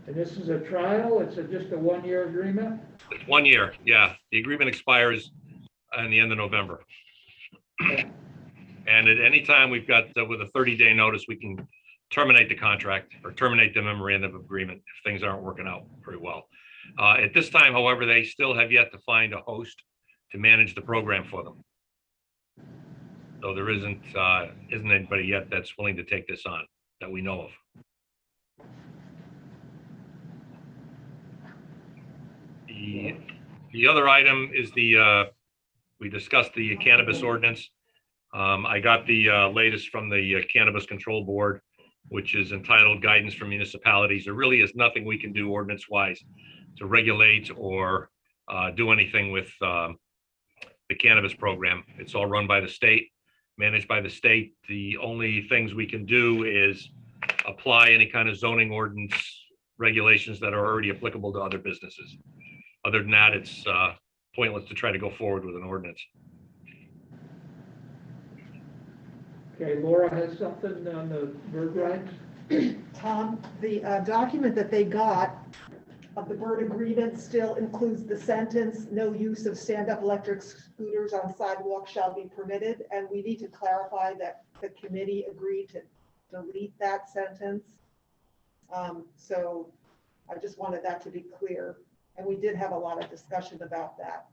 And this is a trial, it's just a one-year agreement? It's 1 year, yeah. The agreement expires in the end of November. And at any time we've got, with a 30-day notice, we can terminate the contract or terminate the memorandum of agreement if things aren't working out very well. At this time, however, they still have yet to find a host to manage the program for them. So there isn't anybody yet that's willing to take this on that we know of. The other item is we discussed the cannabis ordinance. I got the latest from the Cannabis Control Board, which is entitled Guidance for Municipalities. There really is nothing we can do ordinance-wise to regulate or do anything with the cannabis program. It's all run by the state, managed by the state. The only things we can do is apply any kind of zoning ordinance regulations that are already applicable to other businesses. Other than that, it's pointless to try to go forward with an ordinance. Okay, Laura has something on the bird rights? Tom, the document that they got of the bird agreement still includes the sentence, "No use of stand-up electric scooters on sidewalks shall be permitted." And we need to clarify that the committee agreed to delete that sentence. So I just wanted that to be clear. And we did have a lot of discussion about that.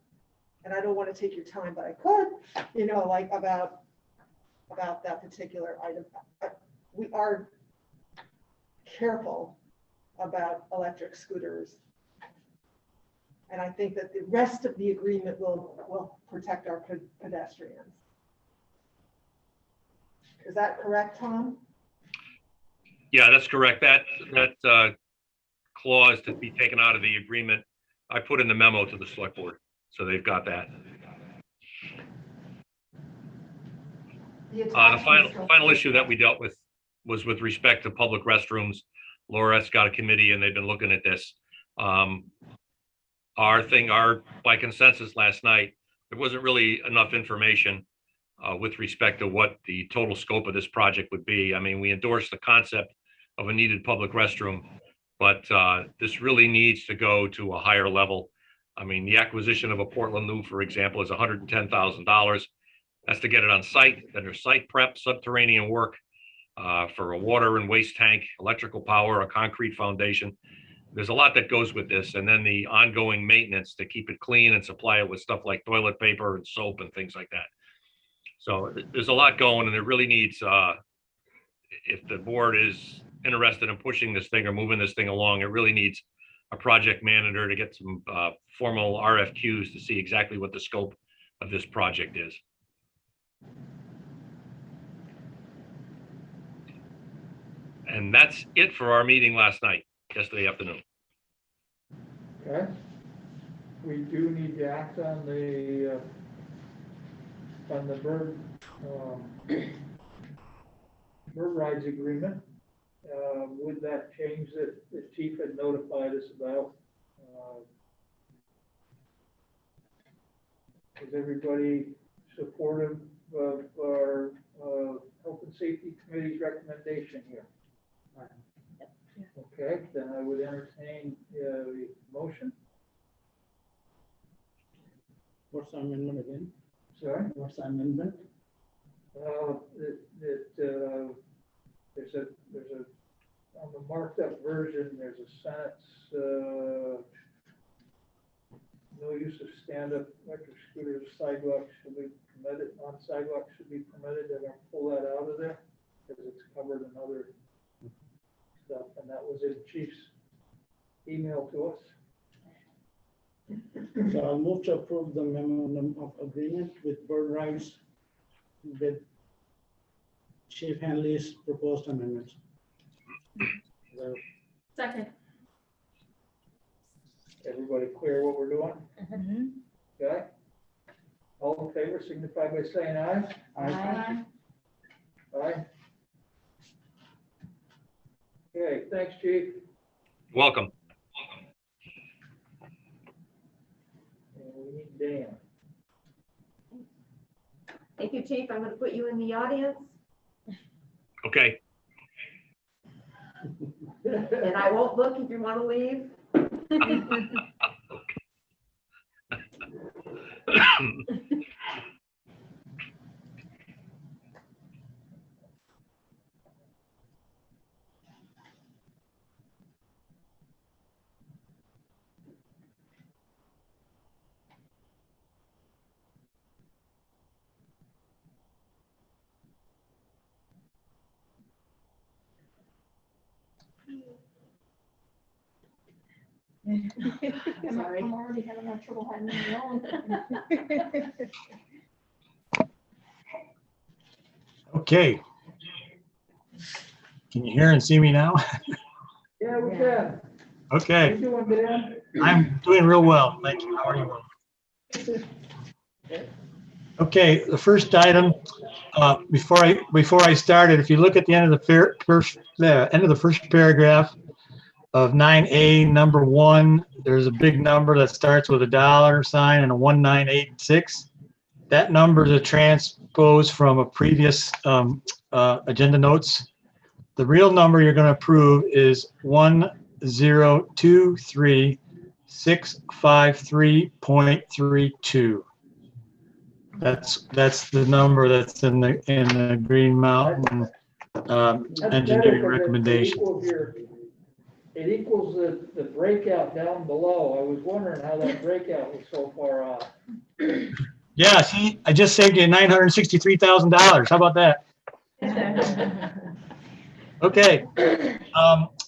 And I don't want to take your time, but I could, like about that particular item. We are careful about electric scooters. And I think that the rest of the agreement will protect our pedestrians. Is that correct, Tom? Yeah, that's correct. That clause to be taken out of the agreement, I put in the memo to the select board, so they've got that. The final issue that we dealt with was with respect to public restrooms. Laura's got a committee and they've been looking at this. By consensus last night, there wasn't really enough information with respect to what the total scope of this project would be. I mean, we endorsed the concept of a needed public restroom, but this really needs to go to a higher level. I mean, the acquisition of a Portland loo, for example, is $110,000. That's to get it on site. Then there's site prep, subterranean work for a water and waste tank, electrical power, a concrete foundation. There's a lot that goes with this. And then the ongoing maintenance to keep it clean and supply it with stuff like toilet paper and soap and things like that. So there's a lot going, and it really needs, if the board is interested in pushing this thing or moving this thing along, it really needs a project manager to get some formal RFQs to see exactly what the scope of this project is. And that's it for our meeting last night, yesterday afternoon. Okay. We do need to act on the bird rides agreement. With that change that the chief had notified us about. Is everybody supportive of our Health and Safety Committee's recommendation here? Okay, then I would entertain the motion. What's the amendment again? Sorry? What's the amendment? There's a, on the marked up version, there's a sentence, no use of stand-up electric scooters, sidewalks should be permitted, on sidewalks should be permitted. They're gonna pull that out of there because it's covered in other stuff, and that was in Chief's email to us. So I'll move to approve the memorandum of agreement with bird rights with Chief Hanley's proposed amendments. Second. Everybody clear what we're doing? Okay? All in favor signify by saying aye. Aye. Aye. Okay, thanks, Chief. Welcome. And we need Dan. Thank you, Chief. I'm going to put you in the audience, Okay. and I won't look if you want to leave. Sorry. I'm already having enough trouble hiding my own. Okay. Can you hear and see me now? Yeah, we can. How Okay, you doing, Dan? I'm doing real well. Thank you. How are you? Okay, the first item, before I started, if you look at the end of the first paragraph of 9A, number 1, there's a big number that starts with a dollar sign and a 1986. That number is a transpose from a previous agenda notes. The real number you're going to approve is 1023653.32. That's the number that's in the Green Mountain engineering recommendation. It equals the breakout down below. I was wondering how that breakout was so far off. Yeah, see, I just saved you $963,000. How about that? Okay.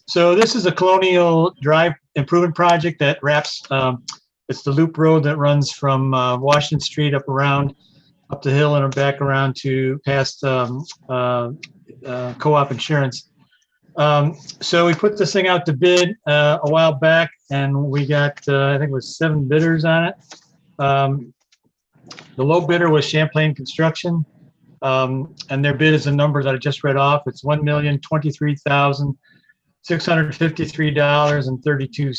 So this is a Colonial Drive improvement project that wraps, it's the loop road that runs from Washington Street up the hill and back around to past Co-op Insurance. So we put this thing out to bid a while back, and we got, I think it was 7 bidders on it. The low bidder was Champlain Construction, and their bid is a number that I just read off. It's $1,023,653.32.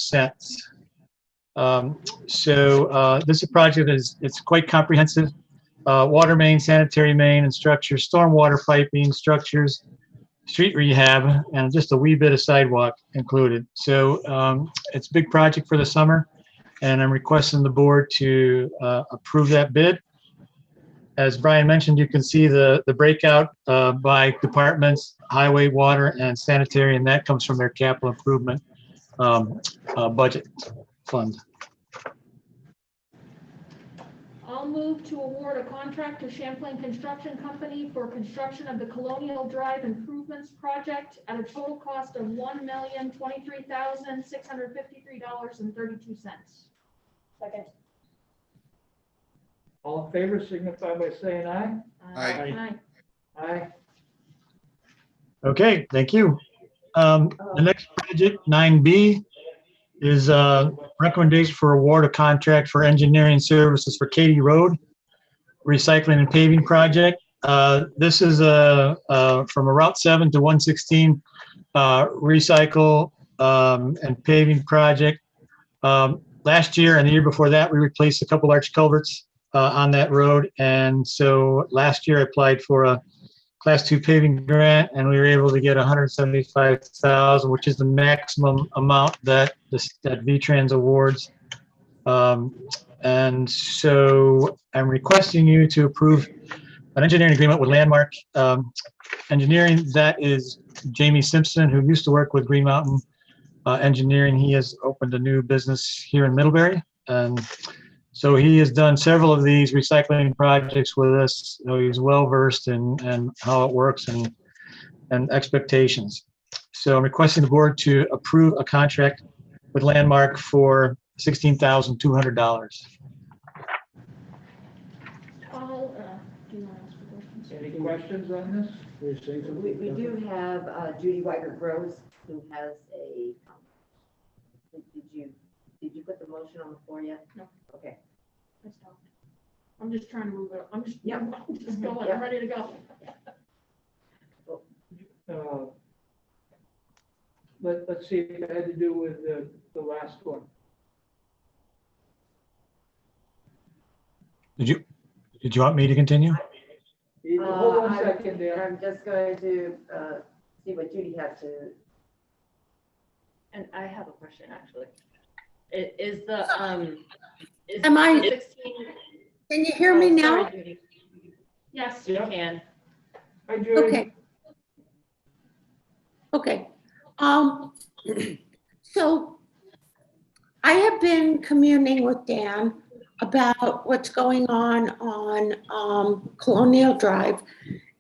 So this project it's quite comprehensive. Water main, sanitary main and structures, stormwater piping, structures, street rehab, and just a wee bit of sidewalk included. So it's a big project for the summer, and I'm requesting the board to approve that bid. As Brian mentioned, you can see the breakout by departments, highway, water, and sanitary, and that comes from their capital improvement budget fund. I'll move to award a contract to Champlain Construction Company for construction of the Colonial Drive Improvements Project at a total cost of $1,023,653.32. Second. All in favor signify by saying aye. Aye. Aye. Okay, thank you. The next project, 9B, is a recommendation for award of contract for engineering services for Katy Road recycling and paving project. This is from a Route 7 to 116 recycle and paving project. Last year and the year before that, we replaced a couple arch culverts on that road. And so last year I applied for a Class 2 paving grant, and we were able to get $175,000, which is the maximum amount that that V-Trans awards. And so I'm requesting you to approve an engineering agreement with Landmark Engineering. That is Jamie Simpson, who used to work with Green Mountain Engineering. He has opened a new business here in Middlebury. And so he has done several of these recycling projects with us. So he's well versed in how it works and expectations. So I'm requesting the board to approve a contract with Landmark for $16,200. Paul, do you want to ask for questions? Any questions on this? We do have Judy Weigert-Rose, who has a, did you put the motion on the floor yet? No. Okay. I stopped. I'm just trying to move it. I'm just Yep. just going. Yep. I'm ready to go. Let's see if it had to do with the last one. Did you want me to continue? Hold on a second there. I'm just going to see what Judy had to. And I have a question, actually. Is the, is Am I- 16? Can you hear me Oh, now? sorry, Judy. Yes. You can. Hi, Judy. Okay. Okay. So I have been communing with Dan about what's going on Colonial Drive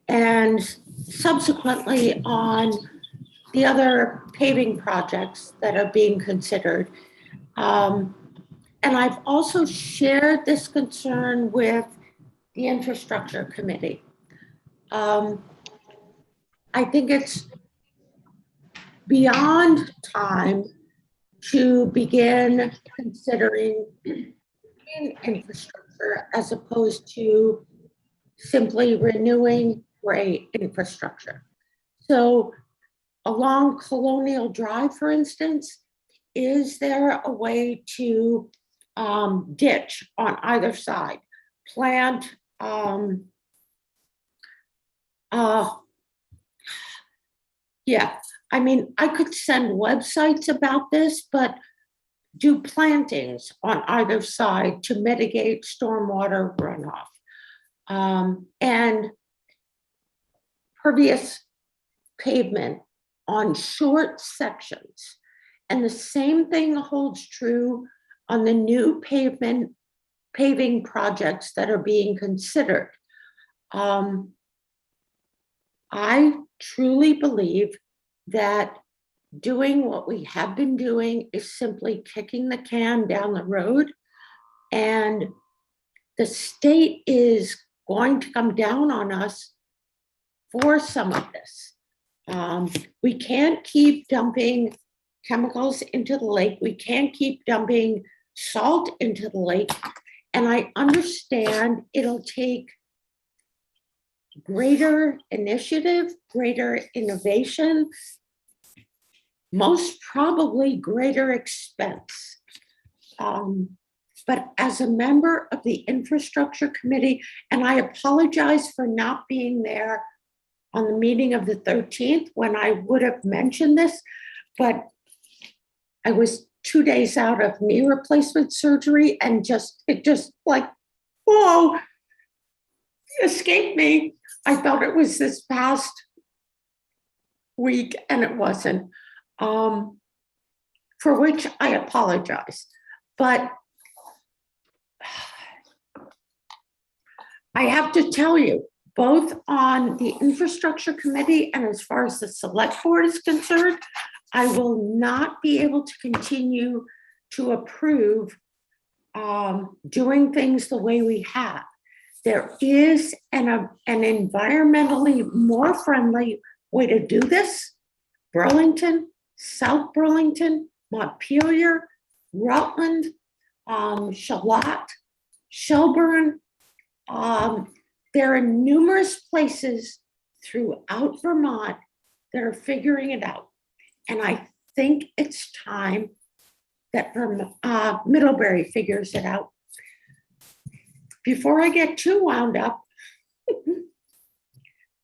and subsequently on the other paving projects that are being considered. And I've also shared this concern with the Infrastructure Committee. I think it's beyond time to begin considering infrastructure as opposed to simply renewing gray infrastructure. So along Colonial Drive, for instance, is there a way to ditch on either side, plant yeah, I mean, I could send websites about this, but do plantings on either side to mitigate stormwater runoff. And pervious pavement on short sections. And the same thing holds true on the new paving projects that are being considered. I truly believe that doing what we have been doing is simply kicking the can down the road. And the state is going to come down on us for some of this. We can't keep dumping chemicals into the lake. We can't keep dumping salt into the lake. And I understand it'll take greater initiative, greater innovation, most probably greater expense. But as a member of the Infrastructure Committee, and I apologize for not being there on the meeting of the 13th when I would have mentioned this, but I was 2 days out of knee replacement surgery and it just like, whoa, escaped me. I thought it was this past week and it wasn't, for which I apologize. But I have to tell you, both on the Infrastructure Committee and as far as the Select Board is concerned, I will not be able to continue to approve doing things the way we have. There is an environmentally more friendly way to do this. Burlington, South Burlington, Montpelier, Rutland, Charlotte, Shelburne. There are numerous places throughout Vermont that are figuring it out. And I think it's time that Middlebury figures it out. Before I get too wound up,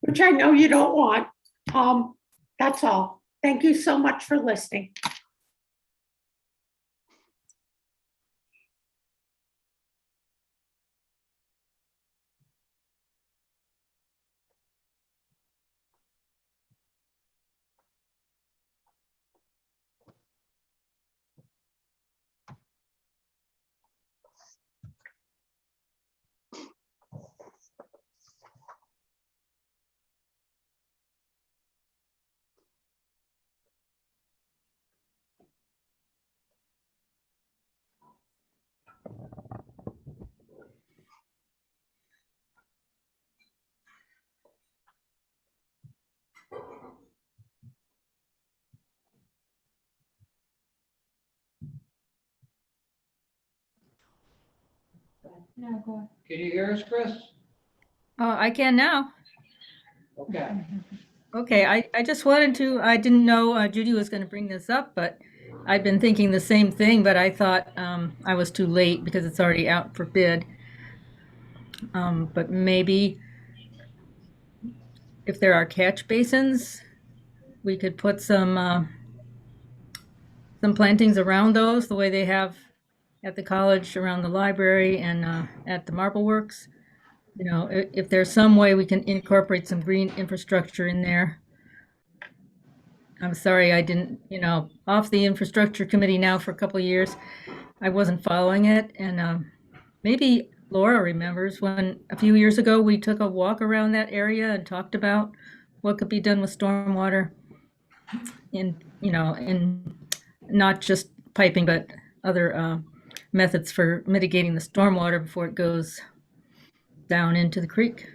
which I know you don't want, that's all. Thank you so much for listening. No, go ahead. Can you hear us, Chris? I can now. Okay. Okay, I just wanted to, I didn't know Judy was going to bring this up, but I've been thinking the same thing, but I thought I was too late because it's already out for bid. But maybe if there are catch basins, we could put some plantings around those, the way they have at the college, around the library, and at the Marble Works. You know, if there's some way we can incorporate some green infrastructure in there. I'm sorry I didn't, off the infrastructure committee now for a couple of years. I wasn't following it. And maybe Laura remembers when a few years ago we took a walk around that area and talked about what could be done with stormwater in not just piping, but other methods for mitigating the stormwater before it goes down into the creek.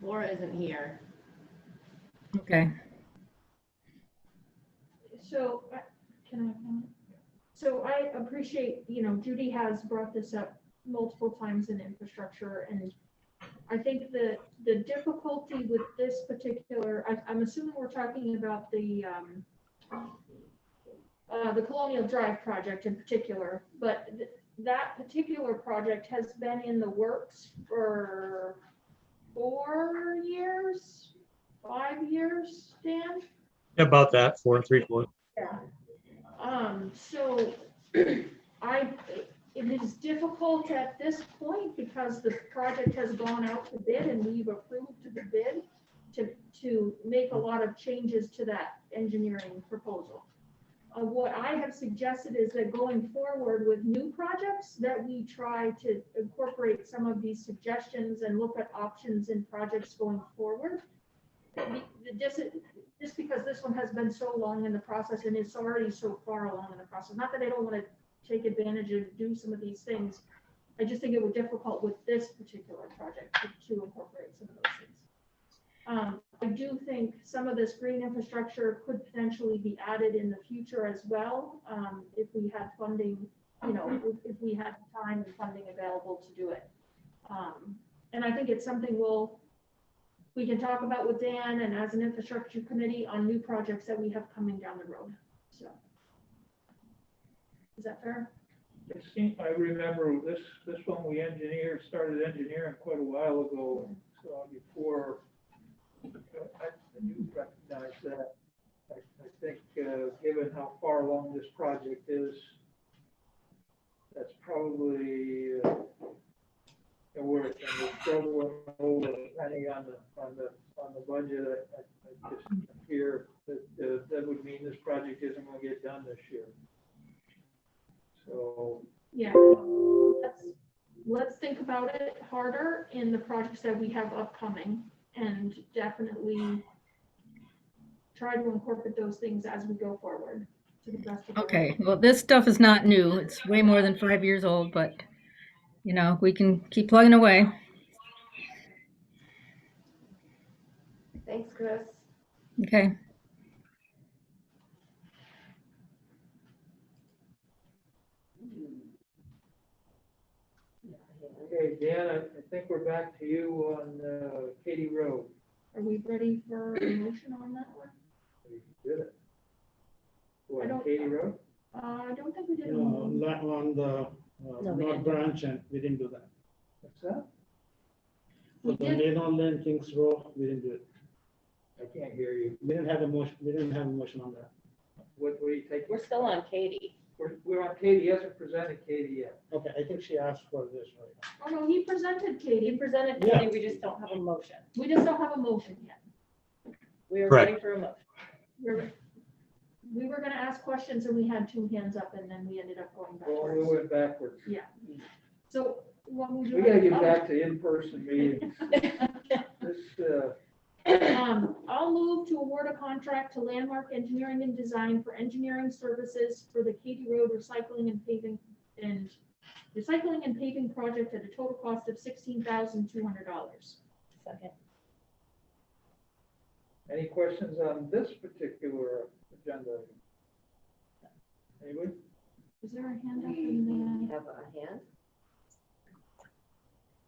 Laura isn't here. Okay. So, can I comment? So I appreciate, Judy has brought this up multiple times in infrastructure, and I think the difficulty with this particular, I'm assuming we're talking about the Colonial Drive project in particular, but that particular project has been in the works for 4 years, 5 years, Dan? About that, 4 3/4. Yeah. So it is difficult at this point because the project has gone out to bid and we've approved the bid to make a lot of changes to that engineering proposal. What I have suggested is that going forward with new projects, that we try to incorporate some of these suggestions and look at options in projects going forward. Just because this one has been so long in the process and it's already so far along in the process, not that I don't want to take advantage and do some of these things. I just think it would be difficult with this particular project to incorporate some of those things. I do think some of this green infrastructure could potentially be added in the future as well, if we had funding, if we had time and funding available to do it. And I think it's something we can talk about with Dan and as an infrastructure committee on new projects that we have coming down the road. So, is that fair? I remember this one we started engineering quite a while ago, so before I do recognize that. I think given how far along this project is, that's probably we're struggling over depending on the budget. I just fear that would mean this project isn't going to get done this year. So yeah, let's think about it harder in the projects that we have upcoming, and definitely try to incorporate those things as we go forward to the best of our Okay, well, this stuff is not new. It's way more than 5 years old, but we can keep plugging away. Thanks, Chris. Okay. Okay, Dan, I think we're back to you on Katy Road. Are we ready for a motion on that one? We did it. I What, don't- Katy Road? I don't think we did. a No, motion. on the No, we North didn't. Branch, and we didn't do that. What's that? We For the did. Leno Lane, Kings Row, we didn't do it. I can't hear you. We didn't have a motion on that. What do you take? We're still on Katy. We're on Katy. He hasn't presented Katy yet. Okay, I think she asked for this right now. Oh, no, he presented You Katie. presented Yeah. Katy, we just don't have a motion. We just don't have a motion yet. We are Correct. ready for a motion. We were gonna ask questions and we had two hands up and then we ended up going Well, we backwards. went backwards. Yeah. So what would you? We gotta get like- back to in-person meetings. This, I'll move to award a contract to Landmark Engineering and Design for engineering services for the Katy Road recycling and paving project at a total cost of $16,200. Second. any questions on this particular agenda? Anybody? Is there a hand up We in have a hand.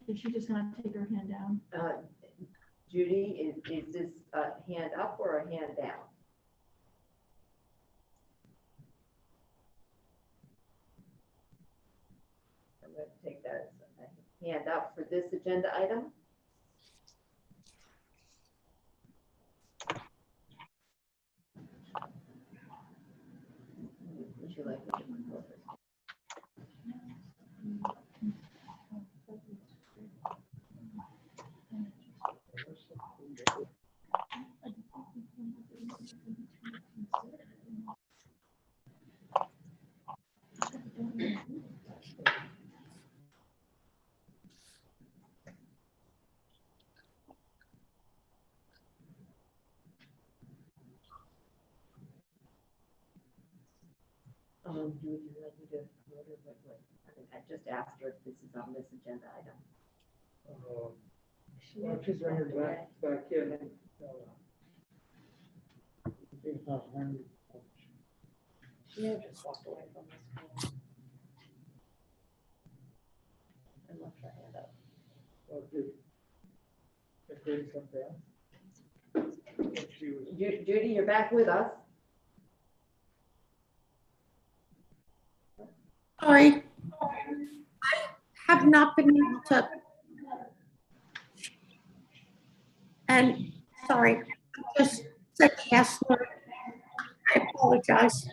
did she just not take her hand down? Judy, is this a hand up or a hand down? I'm going to take that as a hand up for this agenda item. Would you like me to go first? Would you like me to promote her? I mean, I just asked her if this is on this agenda item. Why don't you bring her back in? She may have just walked away from this call. And left her hand up. Judy, you're back with us. Sorry. I have not been able to. And sorry, I just said yes. I apologize.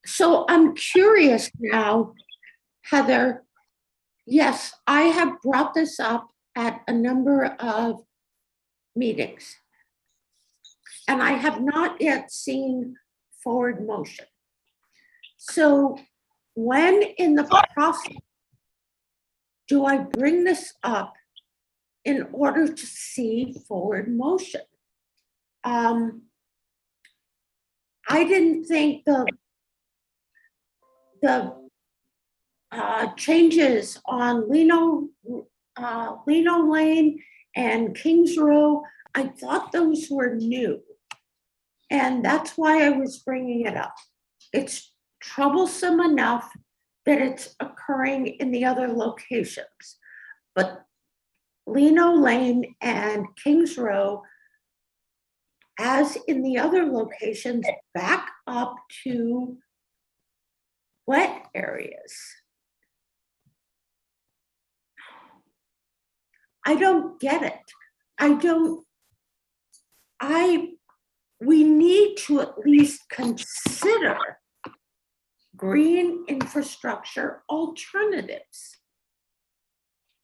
So I'm curious now, Heather. Yes, I have brought this up at a number of meetings. And I have not yet seen forward motion. So when in the process do I bring this up in order to see forward motion? I didn't think the changes on Leno Lane and Kings Row, I thought those were new. And that's why I was bringing it up. It's troublesome enough that it's occurring in the other locations. But Leno Lane and Kings Row, as in the other locations, back up to wet areas. I don't get it. We need to at least consider green infrastructure alternatives.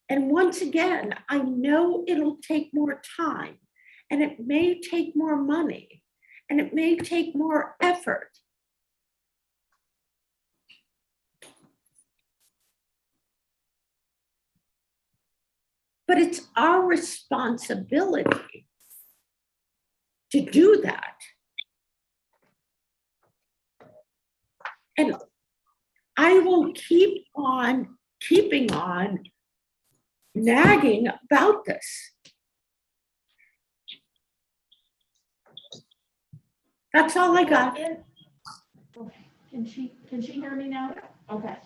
And once again, I know it'll take more time, and it may take more money, and it may take more effort. But it's our responsibility to do that. And I will keep on keeping on nagging about this. That's all I got. Can she hear me now? Okay.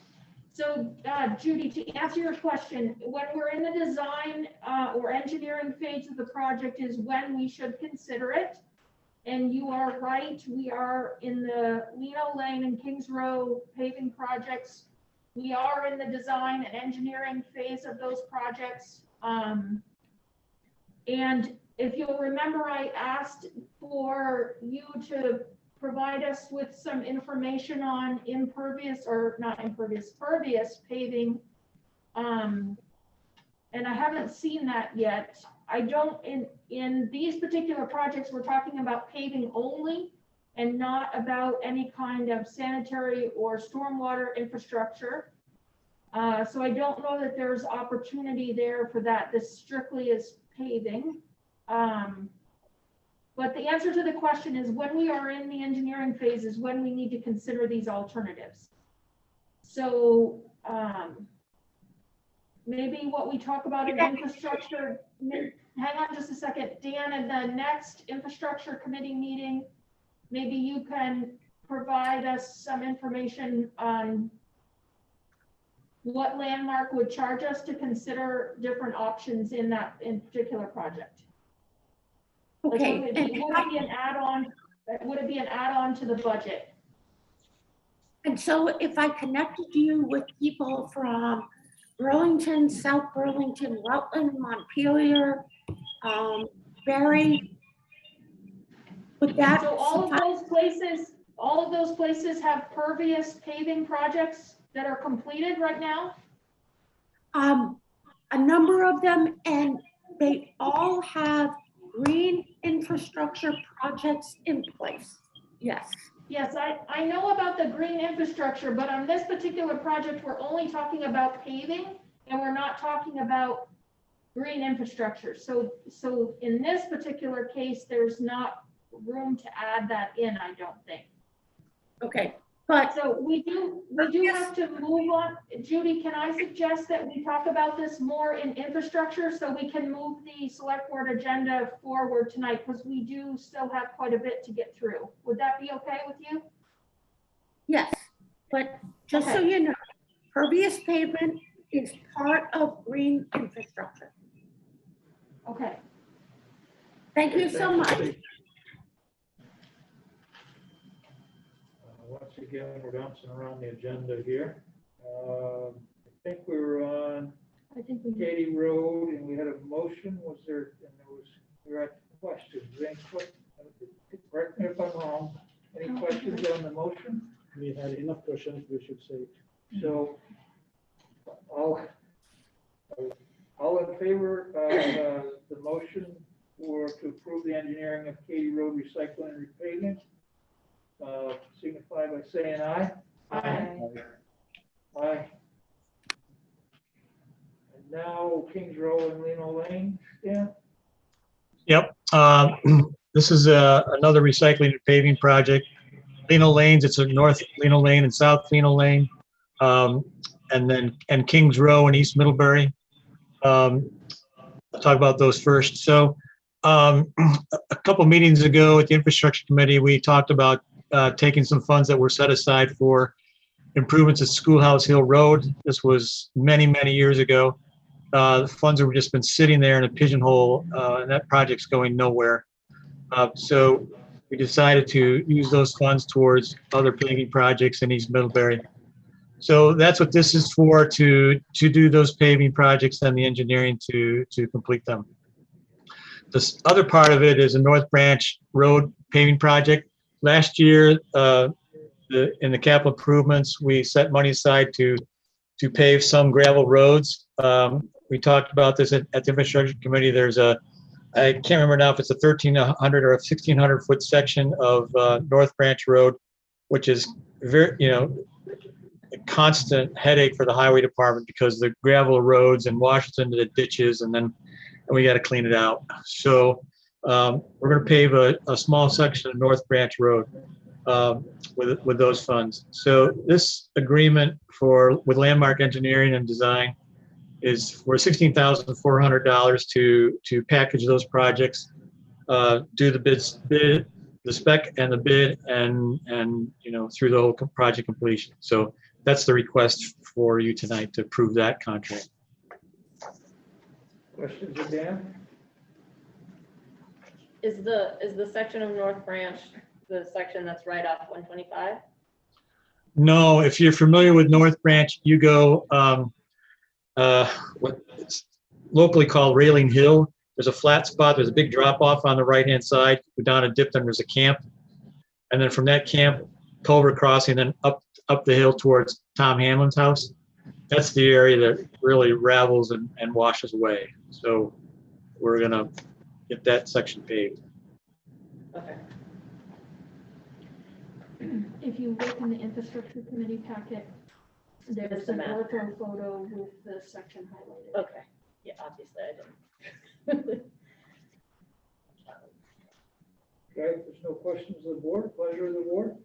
So Judy, to answer your question, when we're in the design or engineering phase of the project is when we should consider it. And you are right, we are in the Lino Lane and Kings Row paving projects. We are in the design and engineering phase of those projects. And if you'll remember, I asked for you to provide us with some information on impervious or not impervious, pervious paving. And I haven't seen that yet. I don't, in these particular projects, we're talking about paving only and not about any kind of sanitary or stormwater infrastructure. So I don't know that there's opportunity there for that. This strictly is paving. But the answer to the question is when we are in the engineering phase is when we need to consider these alternatives. So maybe what we talk about in infrastructure, hang on just a second, Dan, in the next infrastructure committee meeting, maybe you can provide us some information on what Landmark would charge us to consider different options in that in particular project. Okay. Like, would it be an add-on? Would it be an add-on to the budget? And so if I connected you with people from Burlington, South Burlington, Rutland, Montpelier, Barry, would that? So all of those places have pervious paving projects that are completed right now? A number of them, and they all have green infrastructure projects in place. Yes. Yes, I know about the green infrastructure, but on this particular project, we're only talking about paving and we're not talking about green infrastructure. So in this particular case, there's not room to add that in, I don't think. Okay, but so we do have to move on. Judy, can I suggest that we talk about this more in infrastructure so we can move the select board agenda forward tonight, because we do still have quite a bit to get through. Would that be okay with you? Yes, but just so you know, pervious pavement is part of green infrastructure. Okay. Thank you so much. Once again, we're bouncing around the agenda here. I think we were on Katie Road and we had a motion. Was there, and we were at questions. Correct me if I'm wrong. Any questions on the motion? We had enough questions, we should say. So, all in favor of the motion to approve the engineering of Katie Road recycling and repaving? Signify by saying aye. Aye. Aye. And now Kings Row and Lino Lane, Dan? Yep. This is another recycling and paving project. Lino Lanes, it's a North Lino Lane and South Lino Lane. And Kings Row and East Middlebury. I'll talk about those first. So a couple meetings ago at the infrastructure committee, we talked about taking some funds that were set aside for improvements at Schoolhouse Hill Road. This was many, many years ago. The funds have just been sitting there in a pigeonhole, and that project's going nowhere. So we decided to use those funds towards other paving projects in East Middlebury. So that's what this is for, to do those paving projects and the engineering to complete them. This other part of it is a North Branch Road paving project. Last year, in the capital improvements, we set money aside to pave some gravel roads. We talked about this at the infrastructure committee. There's I can't remember now if it's a 1,300 or a 1,600 foot section of North Branch Road, which is very, a constant headache for the highway department because the gravel roads and washes into the ditches, and we got to clean it out. So we're going to pave a small section of North Branch Road with those funds. So this agreement with Landmark Engineering and Design is for $16,400 to package those projects, do the the spec and the bid and, through the whole project completion. So that's the request for you tonight to approve that contract. Questions of Dan? Is the section of North Branch the section that's right off 125? No, if you're familiar with North Branch, you go what's locally called Railing Hill. There's a flat spot. There's a big drop off on the right-hand side. Go down a dip, then there's a camp. And then from that camp, culvert crossing, then up the hill towards Tom Hamlin's house. That's the area that really ravels and washes away. So we're gonna get that section paved. Okay. If you look in the infrastructure committee packet, there's the an map. ortho photo with the section highlighted. Okay. Yeah, obviously I didn't. Okay, if there's no questions of the board, pleasure of the board.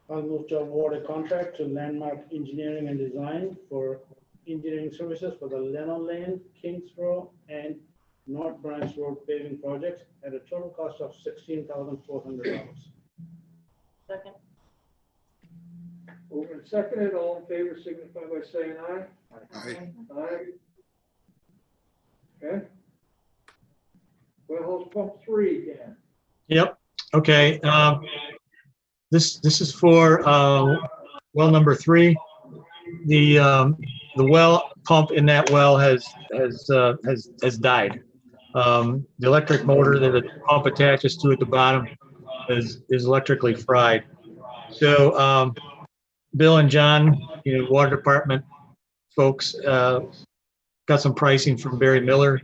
I'll move to award a contract to Landmark Engineering and Design for engineering services for the Leno Lane, Kings Row, and North Branch Road paving projects at a total cost of $16,400. Second. Moved and seconded, all in favor signify by saying aye. Aye. Aye. Okay. Well, hose pump 3, Dan. Yep. Okay. This is for well number 3. The well pump in that well has died. The electric motor that the pump attaches to at the bottom is electrically fried. So Bill and John, water department folks, got some pricing from Barry Miller.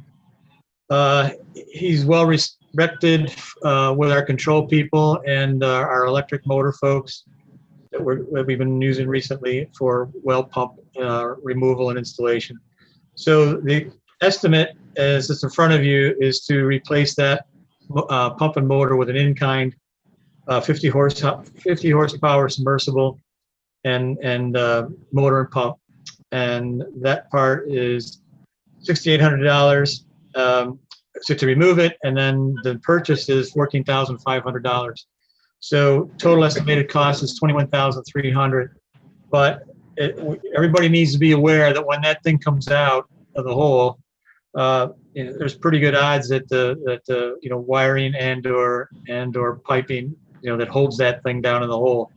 He's well respected with our control people and our electric motor folks that we've been using recently for well pump removal and installation. So the estimate, as it's in front of you, is to replace that pump and motor with an in-kind 50 horsepower submersible and motor and pump, and that part is $6,800. So to remove it, and then the purchase is $14,500. So total estimated cost is $21,300. But everybody needs to be aware that when that thing comes out of the hole, there's pretty good odds that the wiring and or piping that holds that thing down in the hole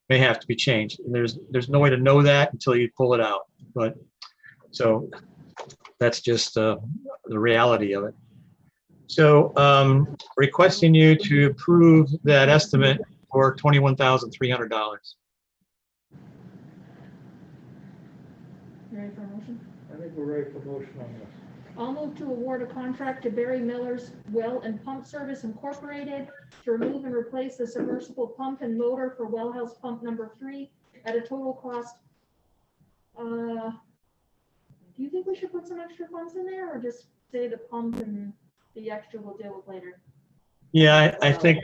may have to be changed. And there's no way to know that until you pull it out. But so that's just the reality of it. So requesting you to approve that estimate for $21,300. Ready for a motion? I think we're ready for motion on this. I'll move to award a contract to Barry Miller's Well and Pump Service Incorporated to remove and replace the submersible pump and motor for well house pump number 3 at a total cost. Do you think we should put some extra funds in there, or just say the pump and the extra we'll deal with later? Yeah, I think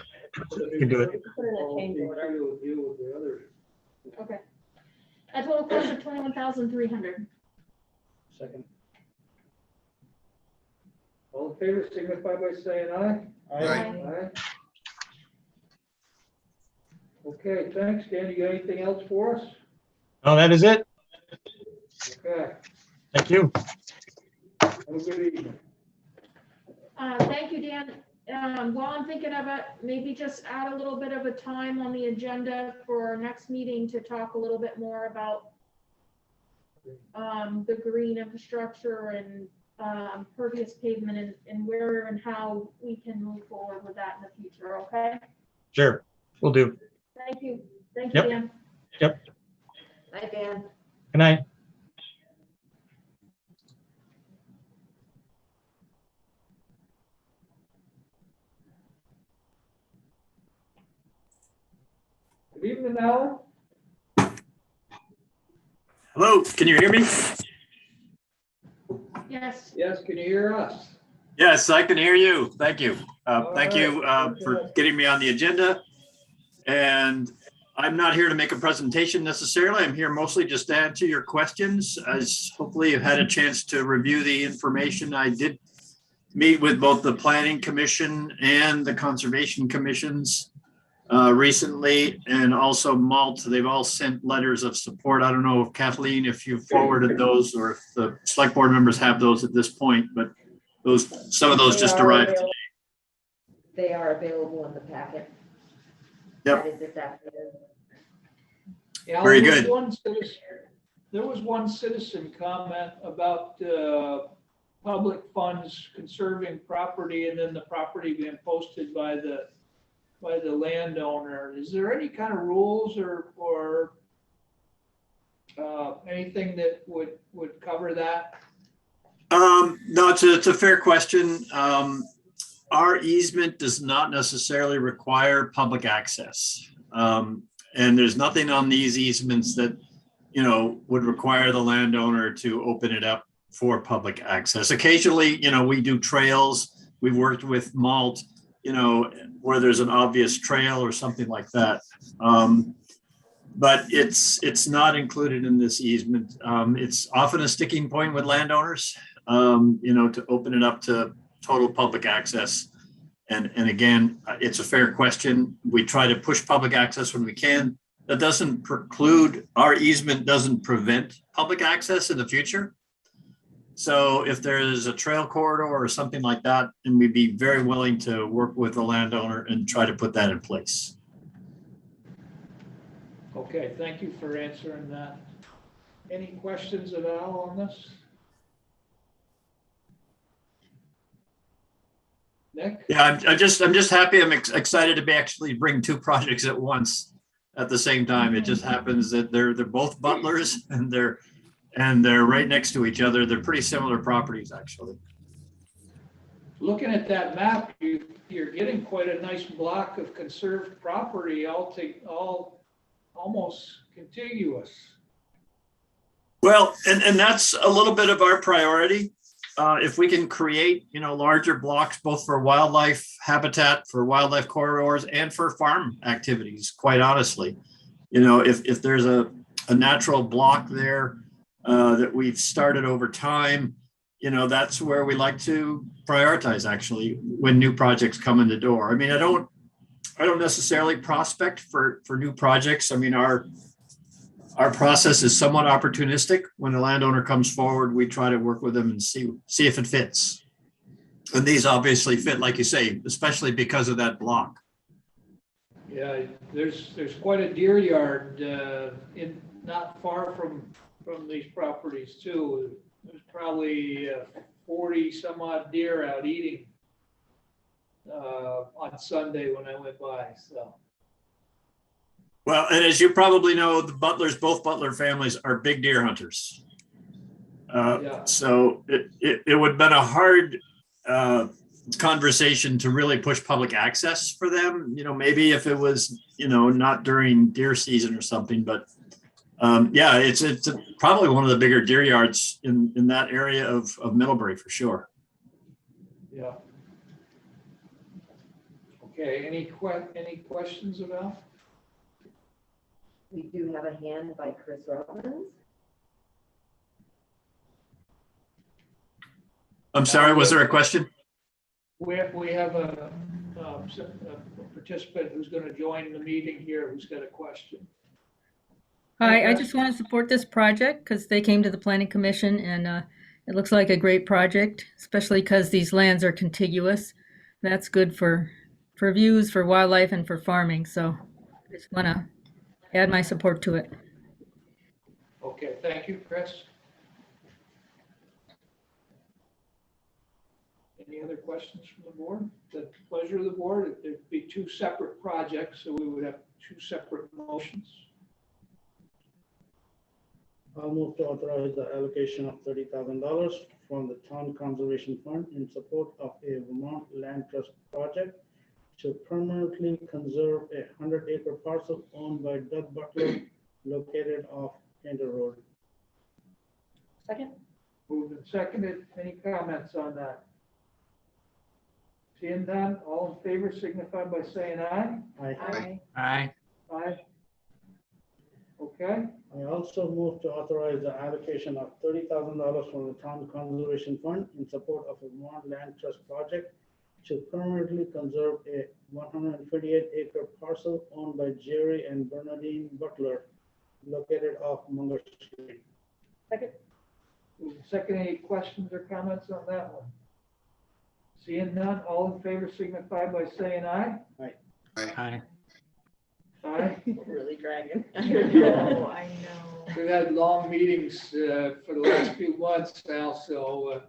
you can do it. Put in a change order. We'll deal with the others. Okay. A total cost of $21,300. Second. All in favor signify by saying aye. Aye. Okay, thanks, Dan. You got anything else for us? Oh, that is it. Okay, Thank you. have a good evening. Thank you, Dan. While I'm thinking of it, maybe just add a little bit of a time on the agenda for our next meeting to talk a little bit more about the green infrastructure and pervious pavement and where and how we can move forward with that in the future, okay? Sure, we'll do. Thank you. Thank you, Yep. Dan. Yep. Hi, Dan. Good night. Good evening, Alan. Hello, can you hear me? Yes. Yes, can you hear us? Yes, I can hear you. Thank you. Thank you for getting me on the agenda. And I'm not here to make a presentation necessarily. I'm here mostly just to answer your questions, as hopefully you've had a chance to review the information I did meet with both the Planning Commission and the Conservation Commissions recently, and also MALT. They've all sent letters of support. I don't know if Kathleen, if you forwarded those, or if the select board members have those at this point, but some of those just arrived today. They are available in the packet. Yep. That is exactly it. Yeah, Very there was good. There was one citizen comment about public funds conserving property and then the property being posted by the landowner. Is there any kind of rules or anything that would cover that? No, it's a fair question. Our easement does not necessarily require public access. And there's nothing on these easements that, would require the landowner to open it up for public access. Occasionally, we do trails. We've worked with MALT, where there's an obvious trail or something like that. But it's not included in this easement. It's often a sticking point with landowners, to open it up to total public access. And again, it's a fair question. We try to push public access when we can. That doesn't preclude, our easement doesn't prevent public access in the future. So if there's a trail corridor or something like that, then we'd be very willing to work with the landowner and try to put that in place. Okay, thank you for answering that. Any questions at all on this? Nick? Yeah, I'm just happy. I'm excited to be actually bring two projects at once at the same time. It just happens that they're both Butlers and they're right next to each other. They're pretty similar properties, actually. Looking at that map, you're getting quite a nice block of conserved property, all almost contiguous. Well, and that's a little bit of our priority. If we can create, larger blocks, both for wildlife habitat, for wildlife corridors, and for farm activities, quite honestly, if there's a natural block there that we've started over time, that's where we like to prioritize, actually, when new projects come in the door. I mean, I don't necessarily prospect for new projects. I mean, our process is somewhat opportunistic. When the landowner comes forward, we try to work with them and see if it fits. And these obviously fit, like you say, especially because of that block. Yeah, there's quite a deer yard not far from these properties too. There's probably 40 some odd deer out eating on Sunday when I went by. So. Well, and as you probably know, the Butlers, both Butler families are big deer hunters. So it would have been a hard conversation to really push public access for them. Maybe if it was, not during deer season or something, but yeah, it's probably one of the bigger deer yards in that area of Middlebury for sure. Yeah. Okay, any questions about? We do have a hand by Chris Robbins. I'm sorry, was there a question? We have a participant who's going to join the meeting here who's got a question. Hi, I just want to support this project because they came to the Planning Commission and it looks like a great project, especially because these lands are contiguous. That's good for views, for wildlife, and for farming. So I just want to add my support to it. Okay, thank you, Chris. Any other questions from the board? The pleasure of the board, there'd be two separate projects, so we would have two separate motions. I'll move to authorize the allocation of $30,000 from the Town Conservation Fund in support of a Vermont Land Trust project to permanently conserve a 100-acre parcel owned by Doug Butler located off Painter Road. Second. Moved and seconded. Any comments on that? Seeing none, all in favor signify by saying aye. Aye. Aye. Aye. Okay. I also move to authorize the allocation of $30,000 from the town conservation fund in support of a Vermont Land Trust project to permanently conserve a 128-acre parcel owned by Jerry and Bernadine Butler located off Munger Street. Second. Second, any questions or comments on that one? Seeing none, all in favor signify by saying aye. Aye. Aye. Really dragging. I know, I know. We've had long meetings for the last few months now, so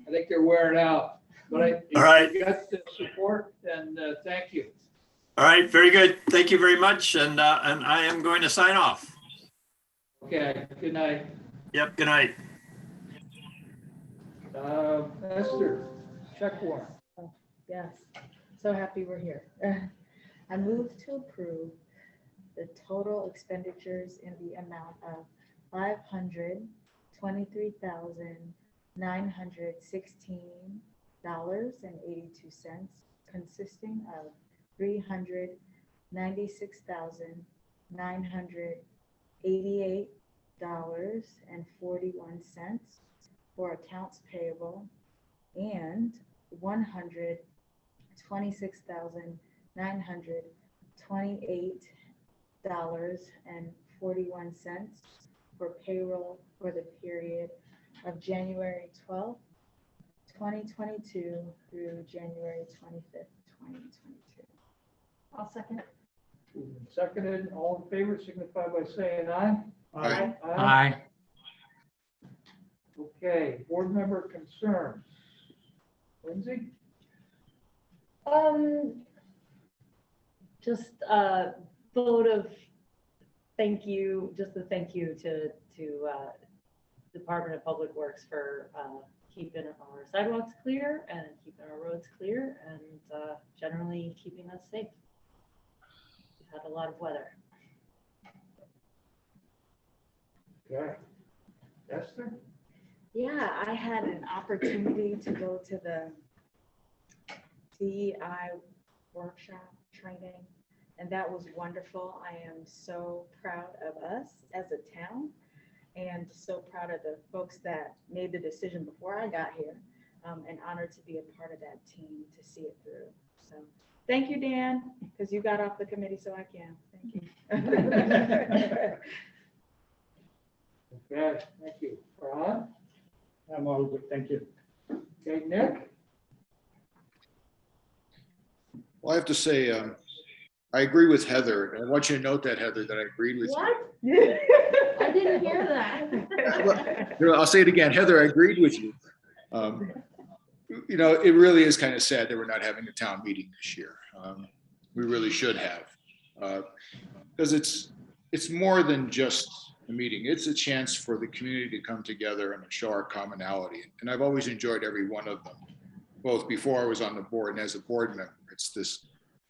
I think they're wearing out. But All right. you got the support, and thank you. All right, very good. Thank you very much. And I am going to sign off. Okay, good night. Yep, good night. Esther, check warrant. Yes, so happy we're here. I move to approve the total expenditures in the amount of $523,916.82, consisting of $396,988.41 for accounts payable and $126,928.41 for payroll for the period of January 12th, 2022 through January 25th, 2022. I'll second. Seconded, all in favor signify by saying aye. Aye. Aye. Okay, board member concerns. Lindsay? Just a vote of thank you, just a thank you to Department of Public Works for keeping our sidewalks clear and keeping our roads clear and generally keeping us safe. We've had a lot of weather. Okay. Esther? Yeah, I had an opportunity to go to the DEI workshop training, and that was wonderful. I am so proud of us as a town and so proud of the folks that made the decision before I got here, and honored to be a part of that team to see it through. So thank you, Dan, because you got off the committee so I can. Thank you. Okay, thank you. Ron? I'm all good, thank you. Okay, Nick? Well, I have to say, I agree with Heather. I want you to note that, Heather, that I agreed with What? you. I didn't hear that. Well, I'll say it again. Heather, I agreed with you. You know, it really is kind of sad that we're not having a town meeting this year. We really should have. Because it's more than just a meeting. It's a chance for the community to come together and show our commonality. And I've always enjoyed every one of them, both before I was on the board and as a board member.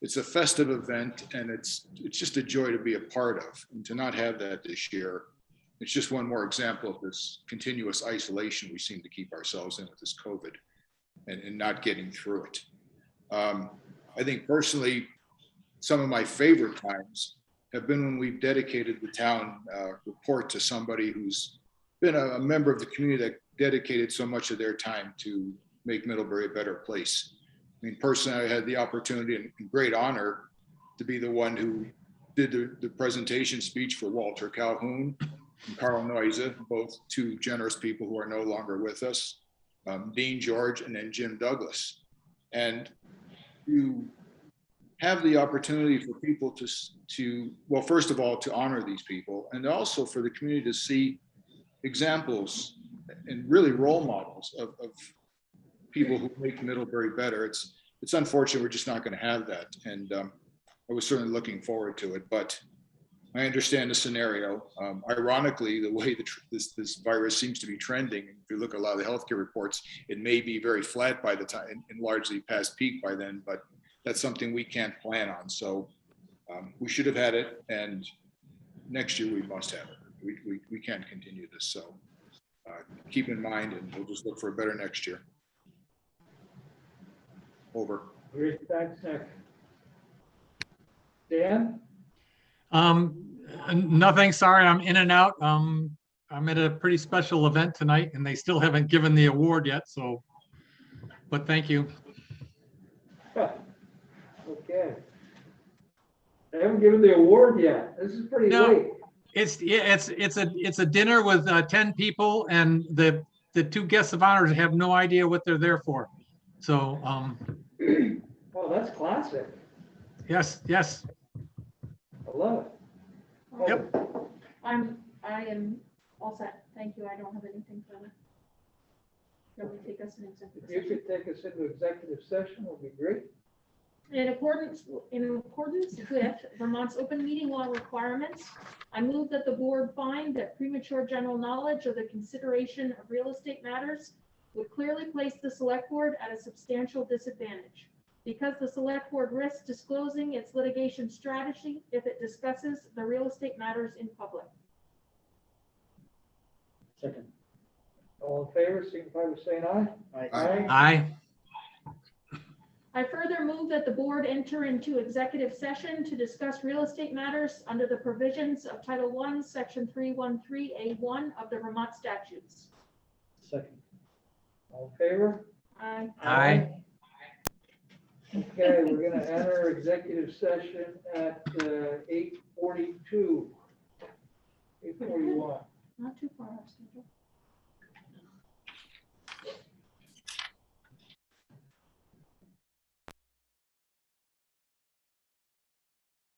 It's a festive event, and it's just a joy to be a part of. And to not have that this year, it's just one more example of this continuous isolation we seem to keep ourselves in with this COVID and not getting through it. I think personally, some of my favorite times have been when we've dedicated the town report to somebody who's been a member of the community that dedicated so much of their time to make Middlebury a better place. I mean, personally, I had the opportunity and great honor to be the one who did the presentation speech for Walter Calhoun and Carl Noise, both two generous people who are no longer with us, Dean George, and then Jim Douglas. And you have the opportunity for people to, well, first of all, to honor these people, and also for the community to see examples and really role models of people who make Middlebury better. It's unfortunate we're just not going to have that, and I was certainly looking forward to it. But I understand the scenario. Ironically, the way this virus seems to be trending, if you look at a lot of the healthcare reports, it may be very flat by the time and largely past peak by then. But that's something we can't plan on. So we should have had it, and next year we must have it. We can't continue this. So keep in mind, and we'll just look for a better next year. Over. Great, thanks, Nick. Dan? Nothing, sorry, I'm in and out. I'm at a pretty special event tonight and they still haven't given the award yet, so, but thank you. Okay. They haven't given the award yet. This is pretty No. late. It's a dinner with 10 people and the two guests of honors have no idea what they're there for. So, Oh, that's classic. yes. I love it. Yep. I am all set. Thank you. I don't have anything further. Shall we take us in executive You session? could take us into executive session, would be great. In accordance with Vermont's open meeting law requirements, I move that the board find that premature general knowledge of the consideration of real estate matters would clearly place the select board at a substantial disadvantage. Because the select board risks disclosing its litigation strategy if it discusses the real estate matters in public. Second. All in favor, signify by saying aye. Aye. I further move that the board enter into executive session to discuss real estate matters under the provisions of Title I, Section 313A1 of the Vermont statutes. Second. All in favor? Aye. Okay, we're gonna enter executive session at 8:42. 8:41. Not too far off schedule.